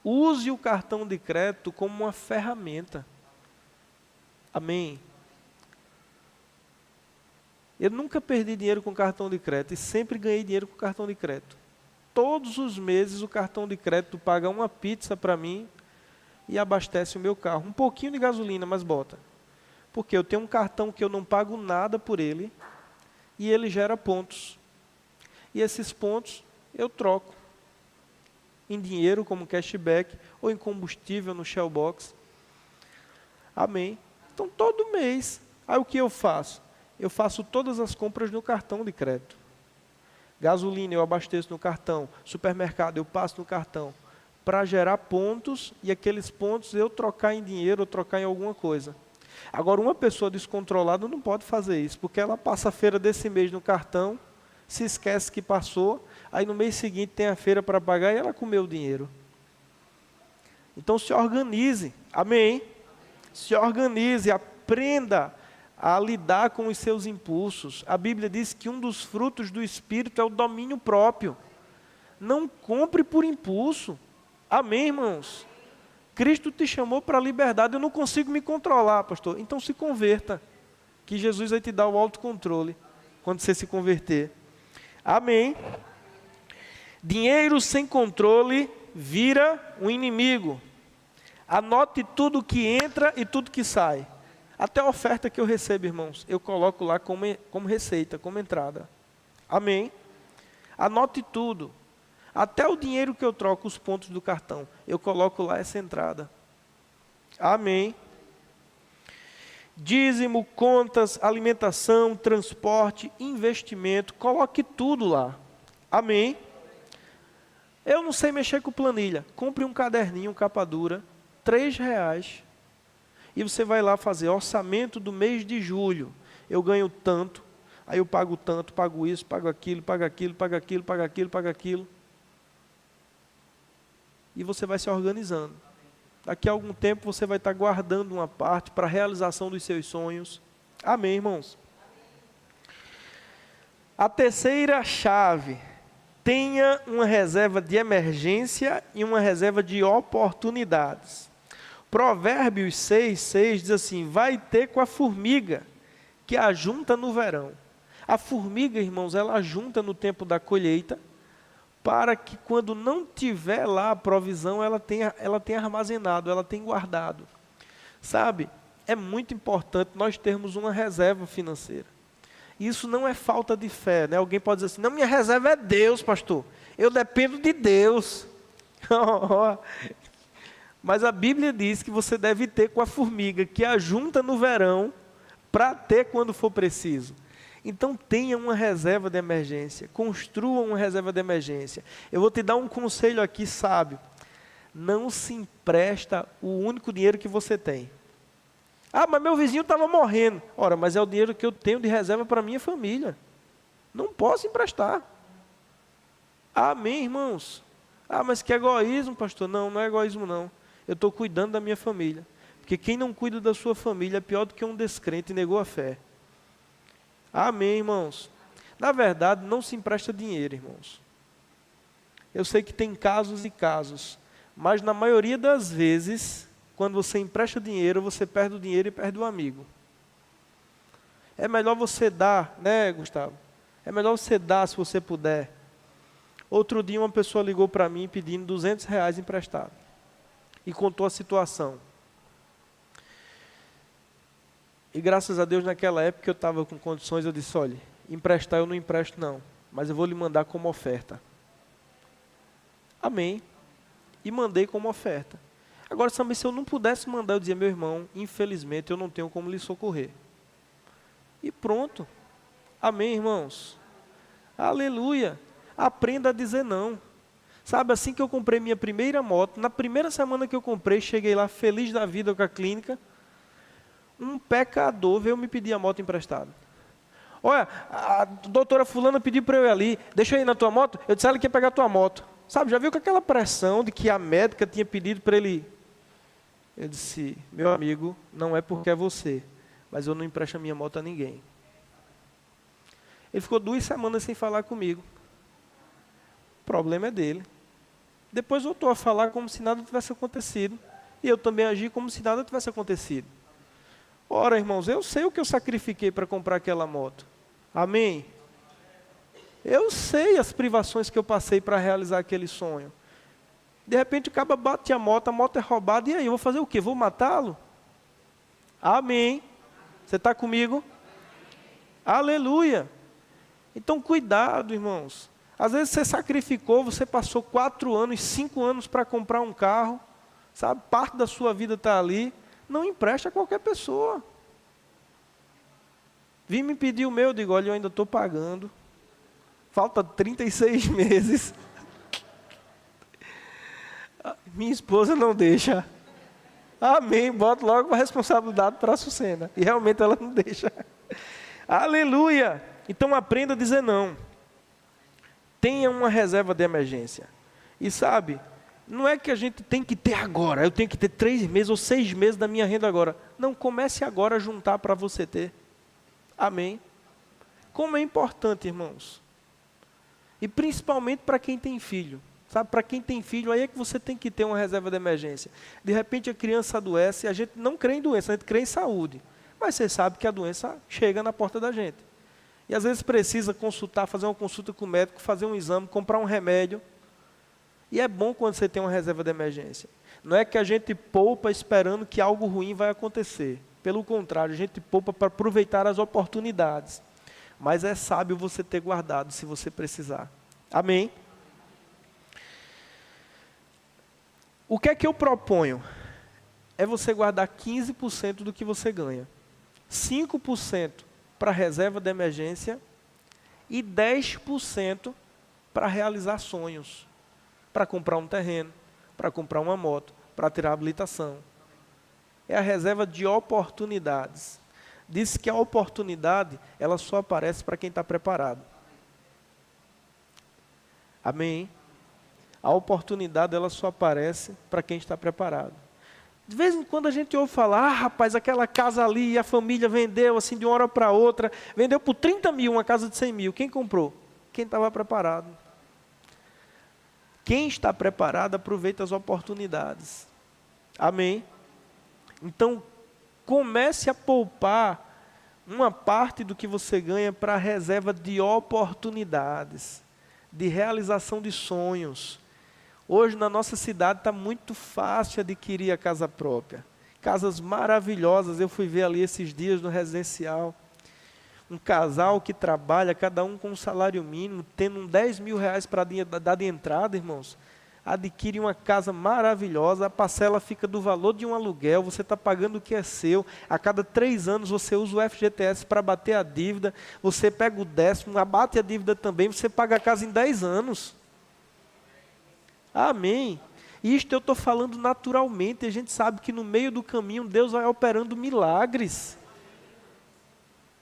Use o cartão de crédito como uma ferramenta. Amém. Eu nunca perdi dinheiro com cartão de crédito e sempre ganhei dinheiro com cartão de crédito. Todos os meses o cartão de crédito paga uma pizza para mim e abastece o meu carro. Um pouquinho de gasolina, mas bota. Porque eu tenho um cartão que eu não pago nada por ele e ele gera pontos. E esses pontos eu troco. em dinheiro como cashback ou em combustível no Shellbox. Amém? Então todo mês, aí o que eu faço? Eu faço todas as compras no cartão de crédito. Gasolina eu abasteço no cartão, supermercado eu passo no cartão, para gerar pontos e aqueles pontos eu trocar em dinheiro ou trocar em alguma coisa. Agora, uma pessoa descontrolada não pode fazer isso, porque ela passa a feira desse mês no cartão, se esquece que passou, aí no mês seguinte tem a feira para pagar e ela comeu o dinheiro. Então se organize, amém? Se organize, aprenda a lidar com os seus impulsos. A Bíblia diz que um dos frutos do Espírito é o domínio próprio. Não compre por impulso. Amém, irmãos? Cristo te chamou para a liberdade. Eu não consigo me controlar, pastor. Então se converta, que Jesus vai te dar o autocontrole quando você se converter. Amém? Dinheiro sem controle vira um inimigo. Anote tudo que entra e tudo que sai. Até a oferta que eu recebo, irmãos, eu coloco lá como receita, como entrada. Amém? Anote tudo. Até o dinheiro que eu troco, os pontos do cartão, eu coloco lá essa entrada. Amém? Dízimo, contas, alimentação, transporte, investimento, coloque tudo lá. Amém? Eu não sei mexer com planilha. Compre um caderninho, capa dura, R$3. E você vai lá fazer orçamento do mês de julho. Eu ganho tanto, aí eu pago tanto, pago isso, pago aquilo, pago aquilo, pago aquilo, pago aquilo, pago aquilo. E você vai se organizando. Daqui a algum tempo você vai estar guardando uma parte para a realização dos seus sonhos. Amém, irmãos? A terceira chave. Tenha uma reserva de emergência e uma reserva de oportunidades. Provérbios 6:6 diz assim: vai ter com a formiga, que ajunta no verão. A formiga, irmãos, ela ajunta no tempo da colheita, para que quando não tiver lá a provisão, ela tenha armazenado, ela tenha guardado. Sabe, é muito importante nós termos uma reserva financeira. Isso não é falta de fé, né? Alguém pode dizer assim: não, minha reserva é Deus, pastor. Eu dependo de Deus. Mas a Bíblia diz que você deve ter com a formiga, que ajunta no verão, para ter quando for preciso. Então tenha uma reserva de emergência, construa uma reserva de emergência. Eu vou te dar um conselho aqui sábio: não se empresta o único dinheiro que você tem. Ah, mas meu vizinho estava morrendo. Ora, mas é o dinheiro que eu tenho de reserva para minha família. Não posso emprestar. Amém, irmãos? Ah, mas que egoísmo, pastor. Não, não é egoísmo não. Eu estou cuidando da minha família. Porque quem não cuida da sua família é pior do que um descrente e negou a fé. Amém, irmãos? Na verdade, não se empresta dinheiro, irmãos. Eu sei que tem casos e casos, mas na maioria das vezes, quando você empresta dinheiro, você perde o dinheiro e perde o amigo. É melhor você dar, né, Gustavo? É melhor você dar se você puder. Outro dia uma pessoa ligou para mim pedindo R$200 emprestado. E contou a situação. E graças a Deus, naquela época eu estava com condições, eu disse: olha, emprestar eu não empresto não, mas eu vou lhe mandar como oferta. Amém. E mandei como oferta. Agora, sabe, se eu não pudesse mandar, eu dizia: meu irmão, infelizmente eu não tenho como lhe socorrer. E pronto. Amém, irmãos? Aleluia. Aprenda a dizer não. Sabe, assim que eu comprei minha primeira moto, na primeira semana que eu comprei, cheguei lá feliz da vida com a clínica, um pecador veio me pedir a moto emprestada. Olha, a doutora fulana pediu para eu ir ali, deixa eu ir na tua moto. Eu disse: ela quer pegar a tua moto. Sabe, já viu com aquela pressão de que a médica tinha pedido para ele ir? Eu disse: meu amigo, não é porque é você, mas eu não empresto a minha moto a ninguém. Ele ficou 2 semanas sem falar comigo. O problema é dele. Depois voltou a falar como se nada tivesse acontecido. E eu também agi como se nada tivesse acontecido. Ora, irmãos, eu sei o que eu sacrifiquei para comprar aquela moto. Amém? Eu sei as privações que eu passei para realizar aquele sonho. De repente o cara bate a moto é roubada, e aí, eu vou fazer o quê? Vou matá-lo? Amém. Você está comigo? Aleluia. Então cuidado, irmãos. Às vezes você sacrificou, você passou 4 anos, 5 anos para comprar um carro, sabe? Parte da sua vida está ali. Não empresta a qualquer pessoa. Vim me pedir o meu, eu digo, olha, eu ainda estou pagando. Falta 36 meses. Minha esposa não deixa. Amém, boto logo a responsabilidade para a Sucena. E realmente ela não deixa. Aleluia! Então aprenda a dizer não. Tenha uma reserva de emergência. E sabe, não é que a gente tem que ter agora, eu tenho que ter 3 meses ou 6 meses da minha renda agora. Não, comece agora a juntar para você ter. Amém? Como é importante, irmãos. E principalmente para quem tem filho. Sabe, para quem tem filho, aí é que você tem que ter uma reserva de emergência. De repente a criança adoece, a gente não crê em doença, a gente crê em saúde. Mas você sabe que a doença chega na porta da gente. E às vezes precisa consultar, fazer uma consulta com o médico, fazer um exame, comprar um remédio. E é bom quando você tem uma reserva de emergência. Não é que a gente poupa esperando que algo ruim vai acontecer. Pelo contrário, a gente poupa para aproveitar as oportunidades. Mas é sábio você ter guardado se você precisar. Amém? O que é que eu proponho? É você guardar 15% do que você ganha. 5% para reserva de emergência e 10% para realizar sonhos. Para comprar um terreno, para comprar uma moto, para tirar habilitação. É a reserva de oportunidades. Diz que a oportunidade, ela só aparece para quem está preparado. Amém? A oportunidade, ela só aparece para quem está preparado. De vez em quando a gente ouve falar, rapaz, aquela casa ali, a família vendeu assim de uma hora para outra, vendeu por 30 mil, uma casa de 100 mil. Quem comprou? Quem estava preparado. Quem está preparado aproveita as oportunidades. Amém? Então, comece a poupar uma parte do que você ganha para a reserva de oportunidades, de realização de sonhos. Hoje na nossa cidade está muito fácil adquirir a casa própria. Casas maravilhosas, eu fui ver ali esses dias no residencial. Um casal que trabalha, cada um com um salário mínimo, tendo uns 10 mil reais para dar de entrada, irmãos. Adquire uma casa maravilhosa, a parcela fica do valor de um aluguel, você está pagando o que é seu. A cada 3 anos você usa o FGTS para bater a dívida, você pega o 10º, abate a dívida também, você paga a casa em 10 anos. Amém. Isto eu estou falando naturalmente, a gente sabe que no meio do caminho Deus vai operando milagres.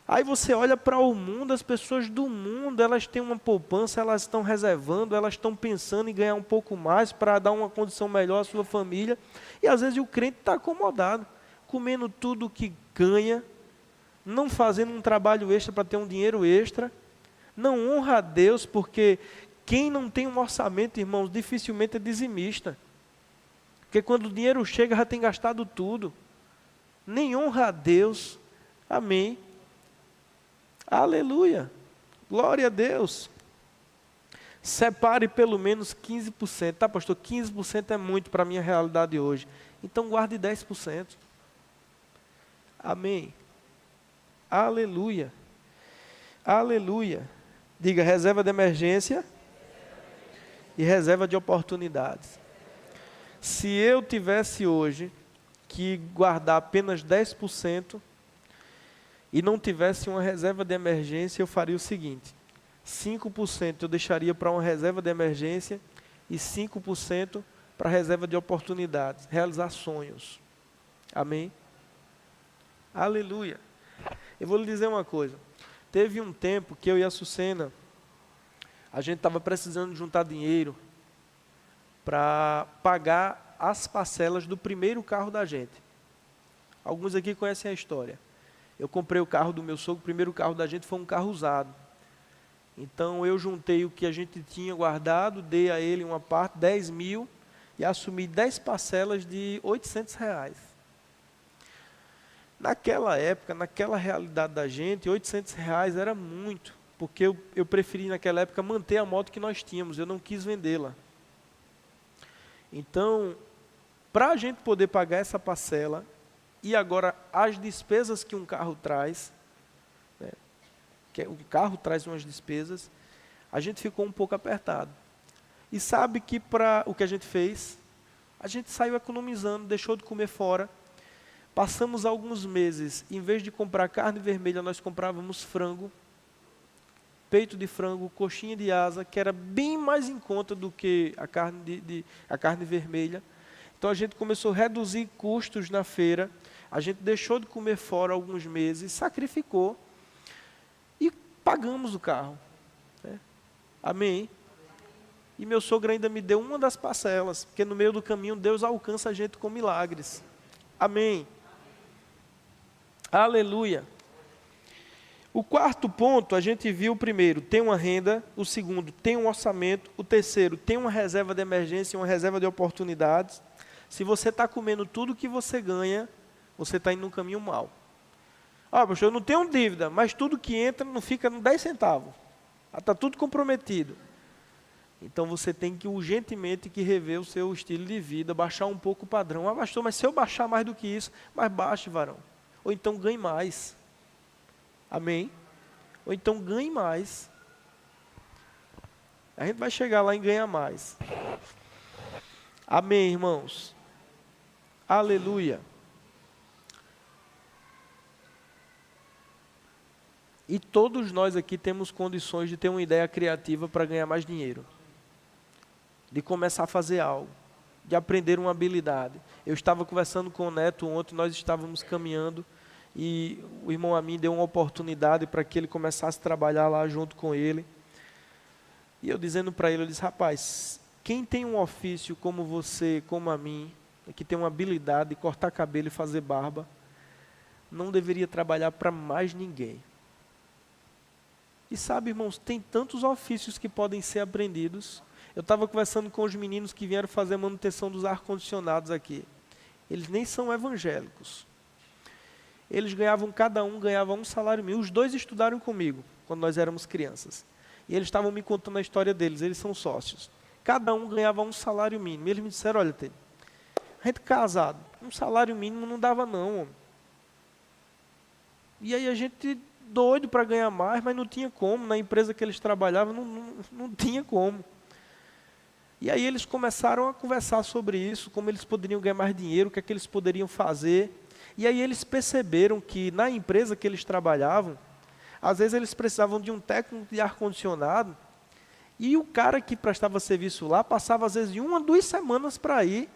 Aí você olha para o mundo, as pessoas do mundo, elas têm uma poupança, elas estão reservando, elas estão pensando em ganhar um pouco mais para dar uma condição melhor à sua família. E às vezes o crente está acomodado, comendo tudo que ganha, não fazendo um trabalho extra para ter um dinheiro extra, não honra a Deus, porque quem não tem um orçamento, irmãos, dificilmente é dizimista. Porque quando o dinheiro chega, já tem gastado tudo. Nem honra a Deus. Amém. Aleluia. Glória a Deus. Separe pelo menos 15%. Tá, pastor? 15% é muito para a minha realidade hoje. Então guarde 10%. Amém. Aleluia. Aleluia. Diga reserva de emergência e reserva de oportunidades. Se eu tivesse hoje que guardar apenas 10% e não tivesse uma reserva de emergência, eu faria o seguinte: 5% eu deixaria para uma reserva de emergência e 5% para reserva de oportunidades, realizar sonhos. Amém? Aleluia. Eu vou lhe dizer uma coisa. Teve um tempo que eu e a Sucena, a gente estava precisando juntar dinheiro para pagar as parcelas do primeiro carro da gente. Alguns aqui conhecem a história. Eu comprei o carro do meu sogro, o primeiro carro da gente foi um carro usado. Então eu juntei o que a gente tinha guardado, dei a ele uma parte, 10 mil, e assumi 10 parcelas de R$800. Naquela época, naquela realidade da gente, R$800 era muito, porque eu preferi naquela época manter a moto que nós tínhamos, eu não quis vendê-la. Então, para a gente poder pagar essa parcela, e agora as despesas que um carro traz, né, que o carro traz umas despesas, a gente ficou um pouco apertado. E sabe que o que a gente fez? A gente saiu economizando, deixou de comer fora. Passamos alguns meses, em vez de comprar carne vermelha, nós comprávamos frango, peito de frango, coxinha de asa, que era bem mais em conta do que a carne vermelha. Então a gente começou a reduzir custos na feira, a gente deixou de comer fora alguns meses, sacrificou e pagamos o carro. Né? Amém? E meu sogro ainda me deu uma das parcelas, porque no meio do caminho Deus alcança a gente com milagres. Amém? Aleluia! O quarto ponto, a gente viu o primeiro, tem uma renda, o segundo, tem um orçamento, o terceiro, tem uma reserva de emergência, uma reserva de oportunidades. Se você está comendo tudo que você ganha, você está indo num caminho mau. Pastor, eu não tenho dívida, mas tudo que entra não fica no 10 centavos. Está tudo comprometido. Então você tem que urgentemente rever o seu estilo de vida, baixar um pouco o padrão. Pastor, mas se eu baixar mais do que isso, mas baixe, varão. Ou então ganhe mais. Amém? Ou então ganhe mais. A gente vai chegar lá em ganhar mais. Amém, irmãos? Aleluia. E todos nós aqui temos condições de ter uma ideia criativa para ganhar mais dinheiro. De começar a fazer algo. De aprender uma habilidade. Eu estava conversando com o Neto ontem, nós estávamos caminhando. E o irmão Amin deu uma oportunidade para que ele começasse a trabalhar lá junto com ele. E eu dizendo para ele, eu disse, rapaz, quem tem um ofício como você, como a mim, que tem uma habilidade de cortar cabelo e fazer barba, não deveria trabalhar para mais ninguém. E sabe, irmãos, tem tantos ofícios que podem ser aprendidos. Eu estava conversando com os meninos que vieram fazer a manutenção dos ar-condicionados aqui. Eles nem são evangélicos. Eles cada um ganhava um salário mínimo. Os dois estudaram comigo, quando nós éramos crianças. E eles estavam me contando a história deles, eles são sócios. Cada um ganhava um salário mínimo. E eles me disseram, olha, Tê, a gente casado, um salário mínimo não dava não, homem. E aí a gente doido para ganhar mais, mas não tinha como. Na empresa que eles trabalhavam, não tinha como. E aí eles começaram a conversar sobre isso, como eles poderiam ganhar mais dinheiro, o que é que eles poderiam fazer. E aí eles perceberam que na empresa que eles trabalhavam, às vezes eles precisavam de um técnico de ar-condicionado, e o cara que prestava serviço lá passava às vezes de 1 a 2 semanas para ir,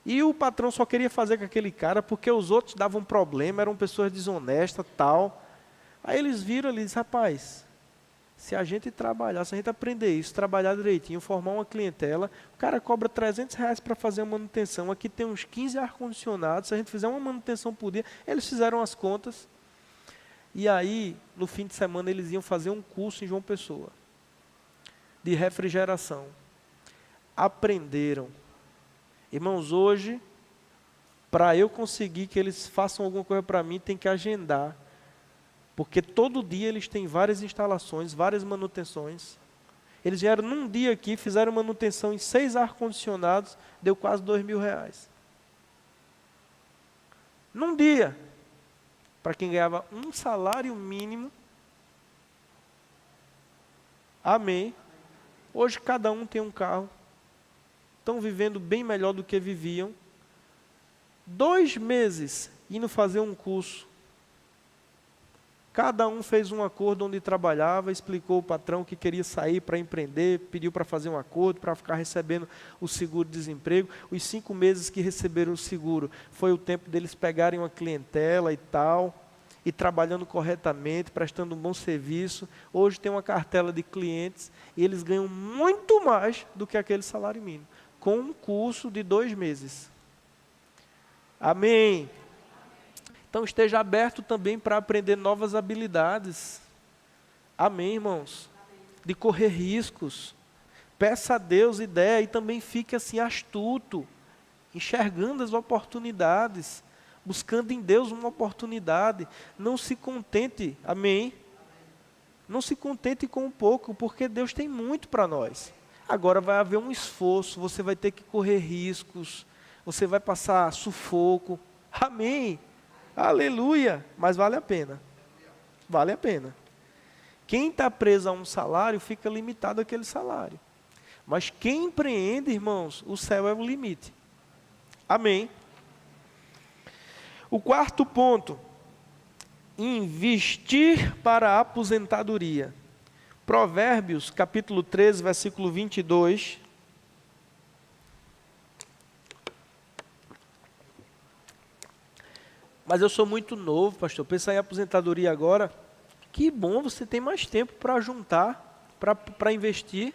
e o patrão só queria fazer com aquele cara porque os outros davam problema, eram pessoas desonestas, tal. Aí eles viram ali e disseram, rapaz, se a gente trabalhar, se a gente aprender isso, trabalhar direitinho, formar uma clientela, o cara cobra R$300 para fazer uma manutenção, aqui tem uns 15 ar-condicionados, se a gente fizer uma manutenção por dia, eles fizeram as contas, e aí, no fim de semana, eles iam fazer um curso em João Pessoa, de refrigeração. Aprenderam. Irmãos, hoje, para eu conseguir que eles façam alguma coisa para mim, tem que agendar. Porque todo dia eles têm várias instalações, várias manutenções. Eles vieram num dia aqui, fizeram manutenção em 6 ar-condicionados, deu quase R$2.000. Num dia, para quem ganhava um salário mínimo. Amém. Hoje cada um tem um carro. Estão vivendo bem melhor do que viviam. 2 meses indo fazer um curso. Cada um fez um acordo onde trabalhava, explicou ao patrão que queria sair para empreender, pediu para fazer um acordo, para ficar recebendo o seguro-desemprego. Os 5 meses que receberam o seguro, foi o tempo deles pegarem uma clientela e tal, e trabalhando corretamente, prestando um bom serviço. Hoje tem uma cartela de clientes, e eles ganham muito mais do que aquele salário mínimo, com um curso de 2 meses. Amém. Então esteja aberto também para aprender novas habilidades. Amém, irmãos? De correr riscos. Peça a Deus ideia e também fique assim astuto, enxergando as oportunidades, buscando em Deus uma oportunidade. Não se contente, amém? Não se contente com um pouco, porque Deus tem muito para nós. Agora vai haver um esforço, você vai ter que correr riscos, você vai passar sufoco. Amém? Aleluia, mas vale a pena. Vale a pena. Quem está preso a um salário fica limitado àquele salário. Mas quem empreende, irmãos, o céu é o limite. Amém. O quarto ponto, investir para a aposentadoria. Provérbios, capítulo 13, versículo 22. Mas eu sou muito novo, pastor, pensar em aposentadoria agora. Que bom, você tem mais tempo para juntar, para investir.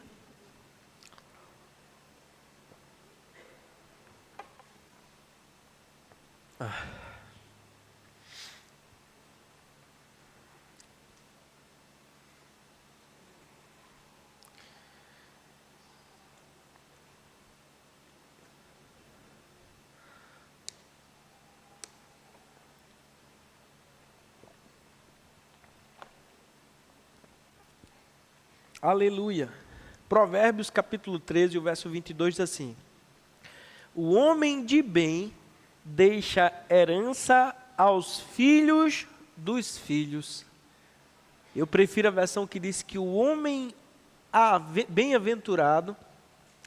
Aleluia. Provérbios capítulo 13, o verso 22 diz assim: o homem de bem deixa herança aos filhos dos filhos. Eu prefiro a versão que diz que o homem bem-aventurado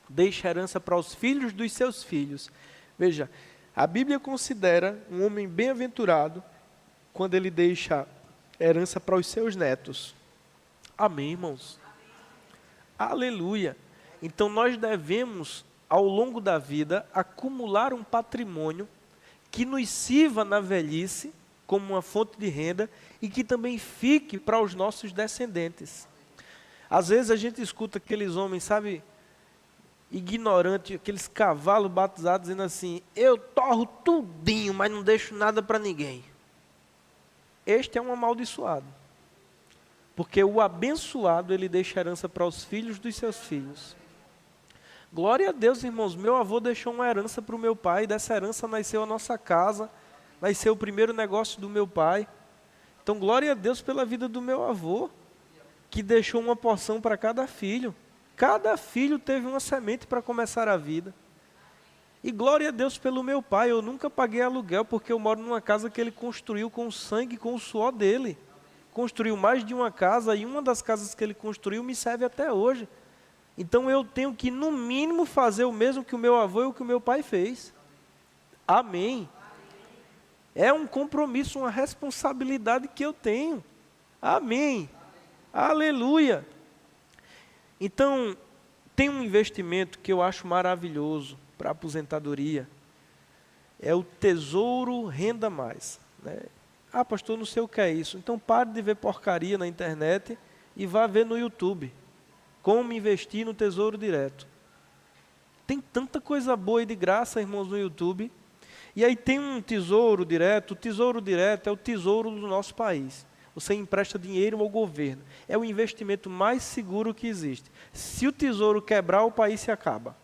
deixa herança para os filhos dos seus filhos. Veja, a Bíblia considera um homem bem-aventurado quando ele deixa herança para os seus netos. Amém, irmãos? Aleluia. Então nós devemos, ao longo da vida, acumular um patrimônio que nos sirva na velhice como uma fonte de renda e que também fique para os nossos descendentes. Às vezes a gente escuta aqueles homens, sabe, ignorantes, aqueles cavalos batizados dizendo assim: eu torro tudinho, mas não deixo nada para ninguém. Este é um amaldiçoado. Porque o abençoado, ele deixa herança para os filhos dos seus filhos. Glória a Deus, irmãos. Meu avô deixou uma herança para o meu pai. E dessa herança nasceu a nossa casa. Nasceu o primeiro negócio do meu pai. Então, glória a Deus pela vida do meu avô, que deixou uma porção para cada filho. Cada filho teve uma semente para começar a vida. E glória a Deus pelo meu pai. Eu nunca paguei aluguel, porque eu moro numa casa que ele construiu com o sangue, com o suor dele. Construiu mais de uma casa, e uma das casas que ele construiu me serve até hoje. Então eu tenho que, no mínimo, fazer o mesmo que o meu avô e o que o meu pai fez. Amém. É um compromisso, uma responsabilidade que eu tenho. Amém. Aleluia. Então, tem um investimento que eu acho maravilhoso para a aposentadoria. É o Tesouro Renda Mais, né? Ah, pastor, não sei o que é isso. Então pare de ver porcaria na internet e vá ver no YouTube. Como investir no Tesouro Direto. Tem tanta coisa boa e de graça, irmãos, no YouTube. E aí tem um Tesouro Direto. O Tesouro Direto é o tesouro do nosso país. Você empresta dinheiro ao governo. É o investimento mais seguro que existe. Se o tesouro quebrar, o país se acaba.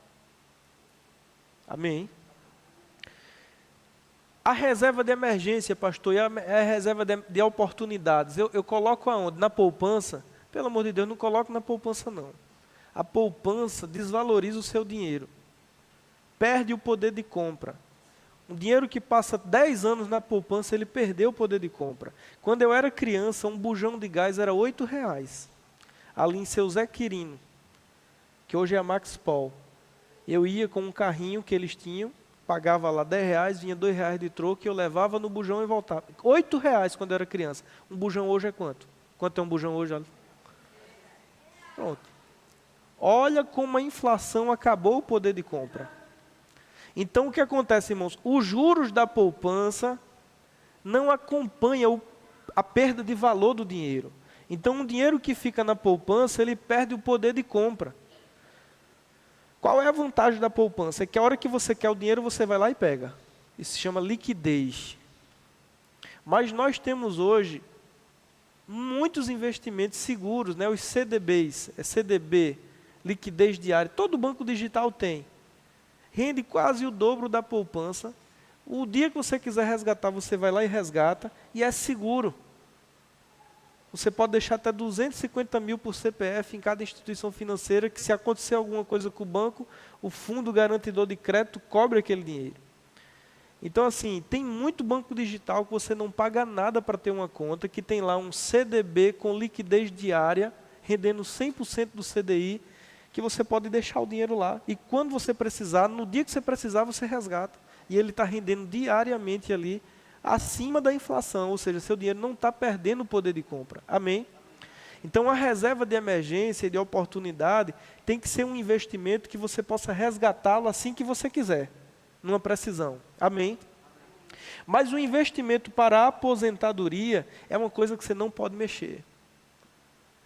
Amém? A reserva de emergência, pastor, e a reserva de oportunidades, eu coloco aonde? Na poupança? Pelo amor de Deus, não coloco na poupança não. A poupança desvaloriza o seu dinheiro. Perde o poder de compra. Um dinheiro que passa 10 anos na poupança, ele perdeu o poder de compra. Quando eu era criança, um bujão de gás era R$8. Ali em Seu Zé Quirino, que hoje é a Max Paul. Eu ia com um carrinho que eles tinham, pagava lá R$10, vinha R$2 de troco, e eu levava no bujão e voltava. R$8 quando eu era criança. Um bujão hoje é quanto? Quanto é um bujão hoje? Pronto. Olha como a inflação acabou o poder de compra. Então o que acontece, irmãos? Os juros da poupança não acompanham a perda de valor do dinheiro. Então o dinheiro que fica na poupança, ele perde o poder de compra. Qual é a vantagem da poupança? É que a hora que você quer o dinheiro, você vai lá e pega. Isso se chama liquidez. Mas nós temos hoje muitos investimentos seguros, né? Os CDBs, CDB, liquidez diária, todo banco digital tem. Rende quase o dobro da poupança. O dia que você quiser resgatar, você vai lá e resgata, e é seguro. Você pode deixar até 250 mil por CPF em cada instituição financeira, que se acontecer alguma coisa com o banco, o fundo garantidor de crédito cobre aquele dinheiro. Então, assim, tem muito banco digital que você não paga nada para ter uma conta, que tem lá um CDB com liquidez diária, rendendo 100% do CDI, que você pode deixar o dinheiro lá. E quando você precisar, no dia que você precisar, você resgata. E ele está rendendo diariamente ali, acima da inflação, ou seja, seu dinheiro não está perdendo o poder de compra. Amém? Então, a reserva de emergência e de oportunidade tem que ser um investimento que você possa resgatá-lo assim que você quiser, numa precisão. Amém? Mas o investimento para a aposentadoria é uma coisa que você não pode mexer.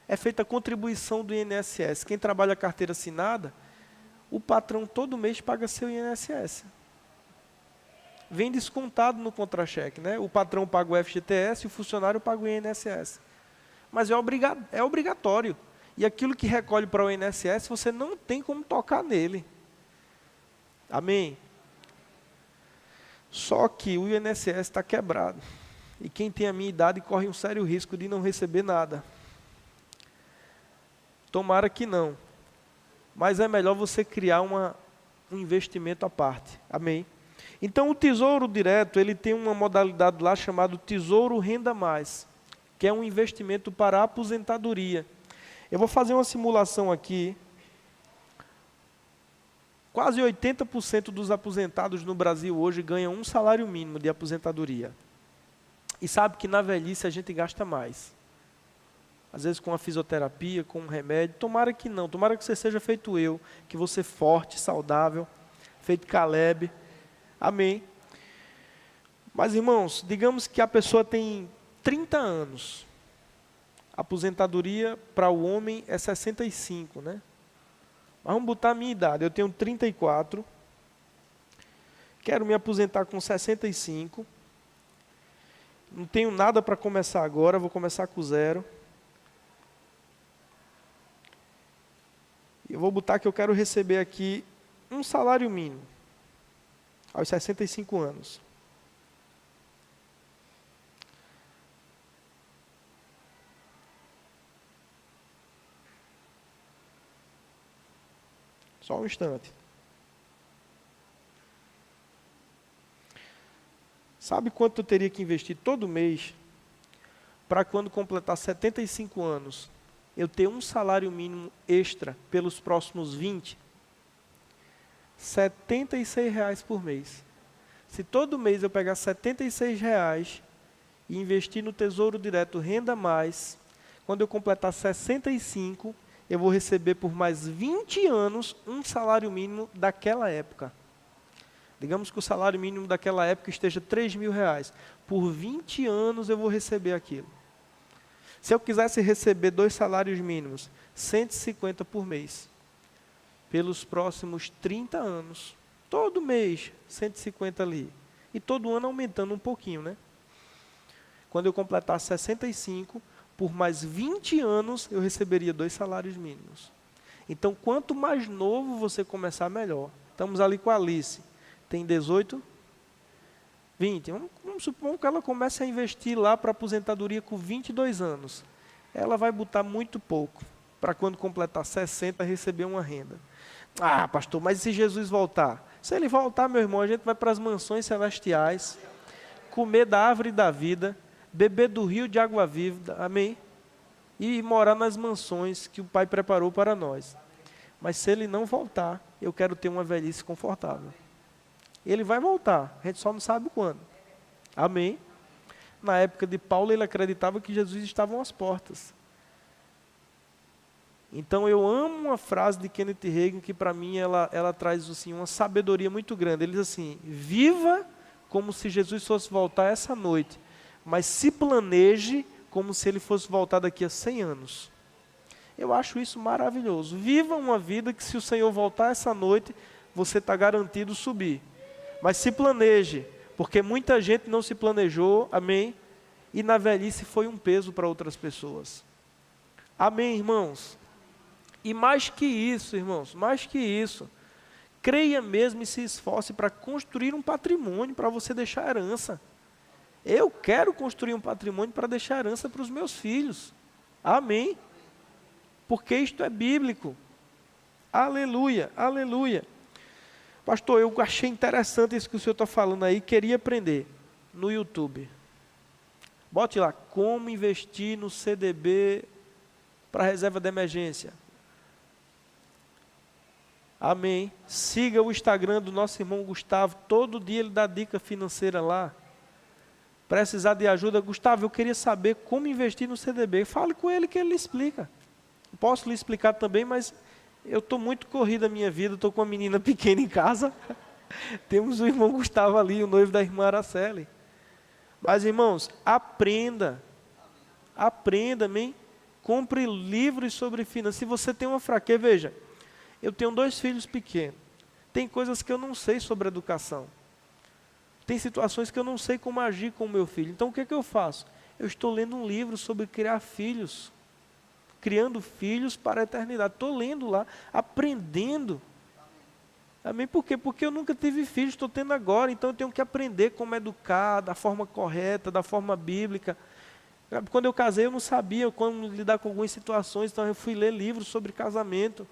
É feita a contribuição do INSS. Quem trabalha carteira assinada, o patrão todo mês paga seu INSS. Vem descontado no contra-cheque, né? O patrão paga o FGTS e o funcionário paga o INSS. Mas é obrigatório. E aquilo que recolhe para o INSS, você não tem como tocar nele. Amém? Só que o INSS está quebrado. E quem tem a minha idade corre um sério risco de não receber nada. Tomara que não. Mas é melhor você criar um investimento à parte. Amém? Então, o Tesouro Direto, ele tem uma modalidade lá chamada Tesouro Renda Mais, que é um investimento para a aposentadoria. Eu vou fazer uma simulação aqui. Quase 80% dos aposentados no Brasil hoje ganham um salário mínimo de aposentadoria. E sabe que na velhice a gente gasta mais. Às vezes com a fisioterapia, com um remédio. Tomara que não, tomara que você seja feito eu, que você forte, saudável, feito Caleb. Amém. Mas, irmãos, digamos que a pessoa tem 30 anos. A aposentadoria para o homem é 65, né? Mas vamos botar a minha idade. Eu tenho 34. Quero me aposentar com 65. Não tenho nada para começar agora, vou começar com zero. Eu vou botar que eu quero receber aqui um salário mínimo aos 65 anos. Só um instante. Sabe quanto eu teria que investir todo mês para quando completar 75 anos eu ter um salário mínimo extra pelos próximos 20? R$ 76 por mês. Se todo mês eu pegar R$ 76 e investir no Tesouro Direto Renda Mais, quando eu completar 65, eu vou receber por mais 20 anos um salário mínimo daquela época. Digamos que o salário mínimo daquela época esteja R$ 3.000. Por 20 anos eu vou receber aquilo. Se eu quisesse receber 2 salários mínimos, 150 por mês, pelos próximos 30 anos, todo mês, 150 ali, e todo ano aumentando um pouquinho, né? Quando eu completar 65, por mais 20 anos, eu receberia 2 salários mínimos. Então, quanto mais novo você começar, melhor. Estamos ali com a Alice, tem 18, 20. Vamos supor que ela comece a investir lá para a aposentadoria com 22 anos. Ela vai botar muito pouco, para quando completar 60, receber uma renda. Ah, pastor, mas e se Jesus voltar? Se ele voltar, meu irmão, a gente vai para as mansões celestiais, comer da árvore da vida, beber do rio de água viva, amém? E morar nas mansões que o Pai preparou para nós. Mas se ele não voltar, eu quero ter uma velhice confortável. Ele vai voltar, a gente só não sabe quando. Amém? Na época de Paulo, ele acreditava que Jesus estava às portas. Então, eu amo uma frase de Kenneth Hagin, que para mim ela traz assim, uma sabedoria muito grande. Ele diz assim: viva como se Jesus fosse voltar essa noite, mas se planeje como se ele fosse voltar daqui a 100 anos. Eu acho isso maravilhoso. Viva uma vida que, se o Senhor voltar essa noite, você está garantido subir. Mas se planeje, porque muita gente não se planejou, amém? E na velhice foi um peso para outras pessoas. Amém, irmãos? E mais que isso, irmãos, mais que isso, creia mesmo e se esforce para construir um patrimônio, para você deixar herança. Eu quero construir um patrimônio para deixar herança para os meus filhos. Amém? Porque isto é bíblico. Aleluia, aleluia. Pastor, eu achei interessante isso que o senhor está falando aí, queria aprender no YouTube. Bote lá, como investir no CDB para reserva de emergência. Amém. Siga o Instagram do nosso irmão Gustavo, todo dia ele dá dica financeira lá. Precisar de ajuda, Gustavo, eu queria saber como investir no CDB. Fale com ele que ele lhe explica. Posso lhe explicar também, mas eu estou muito corrido a minha vida, estou com uma menina pequena em casa. Temos o irmão Gustavo ali, o noivo da irmã Araceli. Mas, irmãos, aprenda. Aprenda, amém? Compre livros sobre finanças. Se você tem uma fraqueza, veja, eu tenho 2 filhos pequenos. Tem coisas que eu não sei sobre educação. Tem situações que eu não sei como agir com o meu filho. Então, o que é que eu faço? Eu estou lendo um livro sobre criar filhos. Criando filhos para a eternidade. Estou lendo lá, aprendendo. Amém? Por quê? Porque eu nunca tive filhos, estou tendo agora. Então, eu tenho que aprender como educar, da forma correta, da forma bíblica. Quando eu casei, eu não sabia como lidar com algumas situações. Então, eu fui ler livros sobre casamento.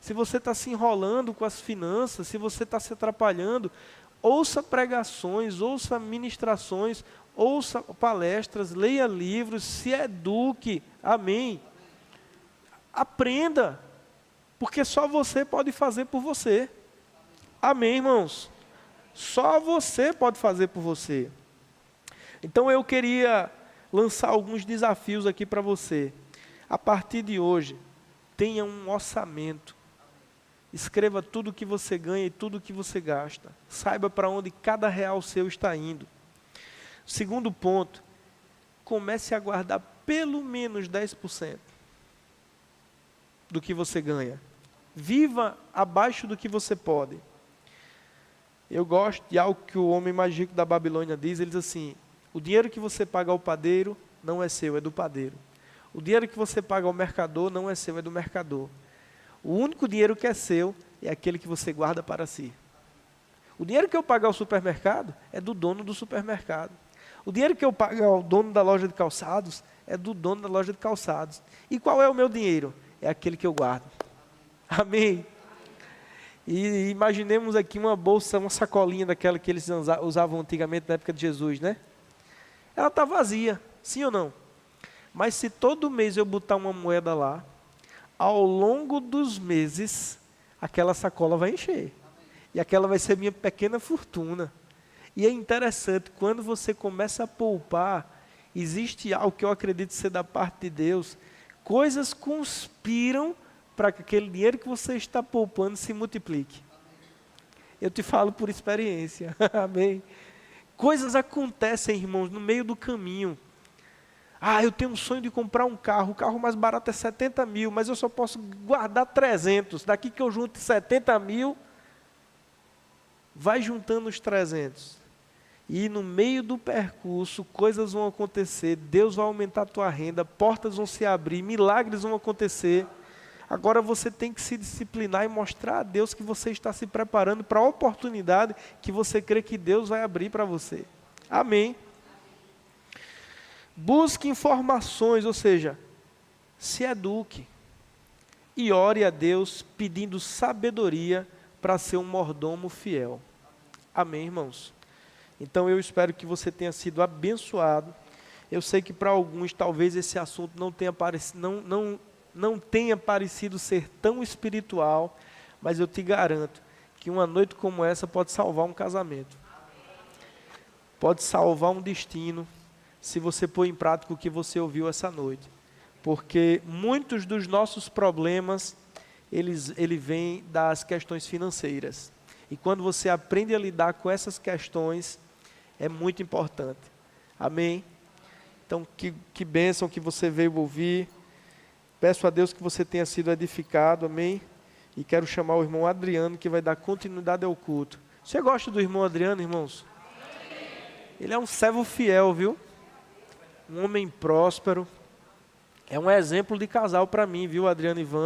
Se você está se enrolando com as finanças, se você está se atrapalhando, ouça pregações, ouça ministrações, ouça palestras, leia livros, se eduque, amém. Aprenda, porque só você pode fazer por você, amém, irmãos? Só você pode fazer por você. Então eu queria lançar alguns desafios aqui para você. A partir de hoje, tenha um orçamento. Escreva tudo o que você ganha e tudo o que você gasta. Saiba para onde cada real seu está indo. Segundo ponto, comece a guardar pelo menos 10% do que você ganha. Viva abaixo do que você pode. Eu gosto de algo que o homem mais rico da Babilônia diz. Ele diz assim, o dinheiro que você paga ao padeiro não é seu, é do padeiro. O dinheiro que você paga ao mercador não é seu, é do mercador. O único dinheiro que é seu é aquele que você guarda para si. O dinheiro que eu pago ao supermercado é do dono do supermercado. O dinheiro que eu pago ao dono da loja de calçados é do dono da loja de calçados. E qual é o meu dinheiro? É aquele que eu guardo. Amém? E imaginemos aqui uma bolsa, uma sacolinha daquela que eles usavam antigamente na época de Jesus, né? Ela está vazia, sim ou não? Mas se todo mês eu botar uma moeda lá, ao longo dos meses, aquela sacola vai encher. E aquela vai ser minha pequena fortuna. E é interessante, quando você começa a poupar, existe algo que eu acredito ser da parte de Deus, coisas conspiram para que aquele dinheiro que você está poupando se multiplique. Eu te falo por experiência, amém? Coisas acontecem, irmãos, no meio do caminho. Ah, eu tenho um sonho de comprar um carro, o carro mais barato é 70 mil, mas eu só posso guardar 300. Daqui que eu junto 70 mil, vai juntando os 300. E no meio do percurso, coisas vão acontecer, Deus vai aumentar a tua renda, portas vão se abrir, milagres vão acontecer. Agora você tem que se disciplinar e mostrar a Deus que você está se preparando para a oportunidade que você crê que Deus vai abrir para você. Amém. Busque informações, ou seja, se eduque e ore a Deus pedindo sabedoria para ser um mordomo fiel. Amém, irmãos? Então eu espero que você tenha sido abençoado. Eu sei que para alguns talvez esse assunto não tenha parecido ser tão espiritual, mas eu te garanto que uma noite como essa pode salvar um casamento. Pode salvar um destino, se você pôr em prática o que você ouviu essa noite. Porque muitos dos nossos problemas, ele vem das questões financeiras. E quando você aprende a lidar com essas questões, é muito importante. Amém? Então, que bênção que você veio ouvir. Peço a Deus que você tenha sido edificado, amém? E quero chamar o irmão Adriano, que vai dar continuidade ao culto. Você gosta do irmão Adriano, irmãos? Ele é um servo fiel, viu? Um homem próspero. É um exemplo de casal para mim, viu, Adriano e Ivan?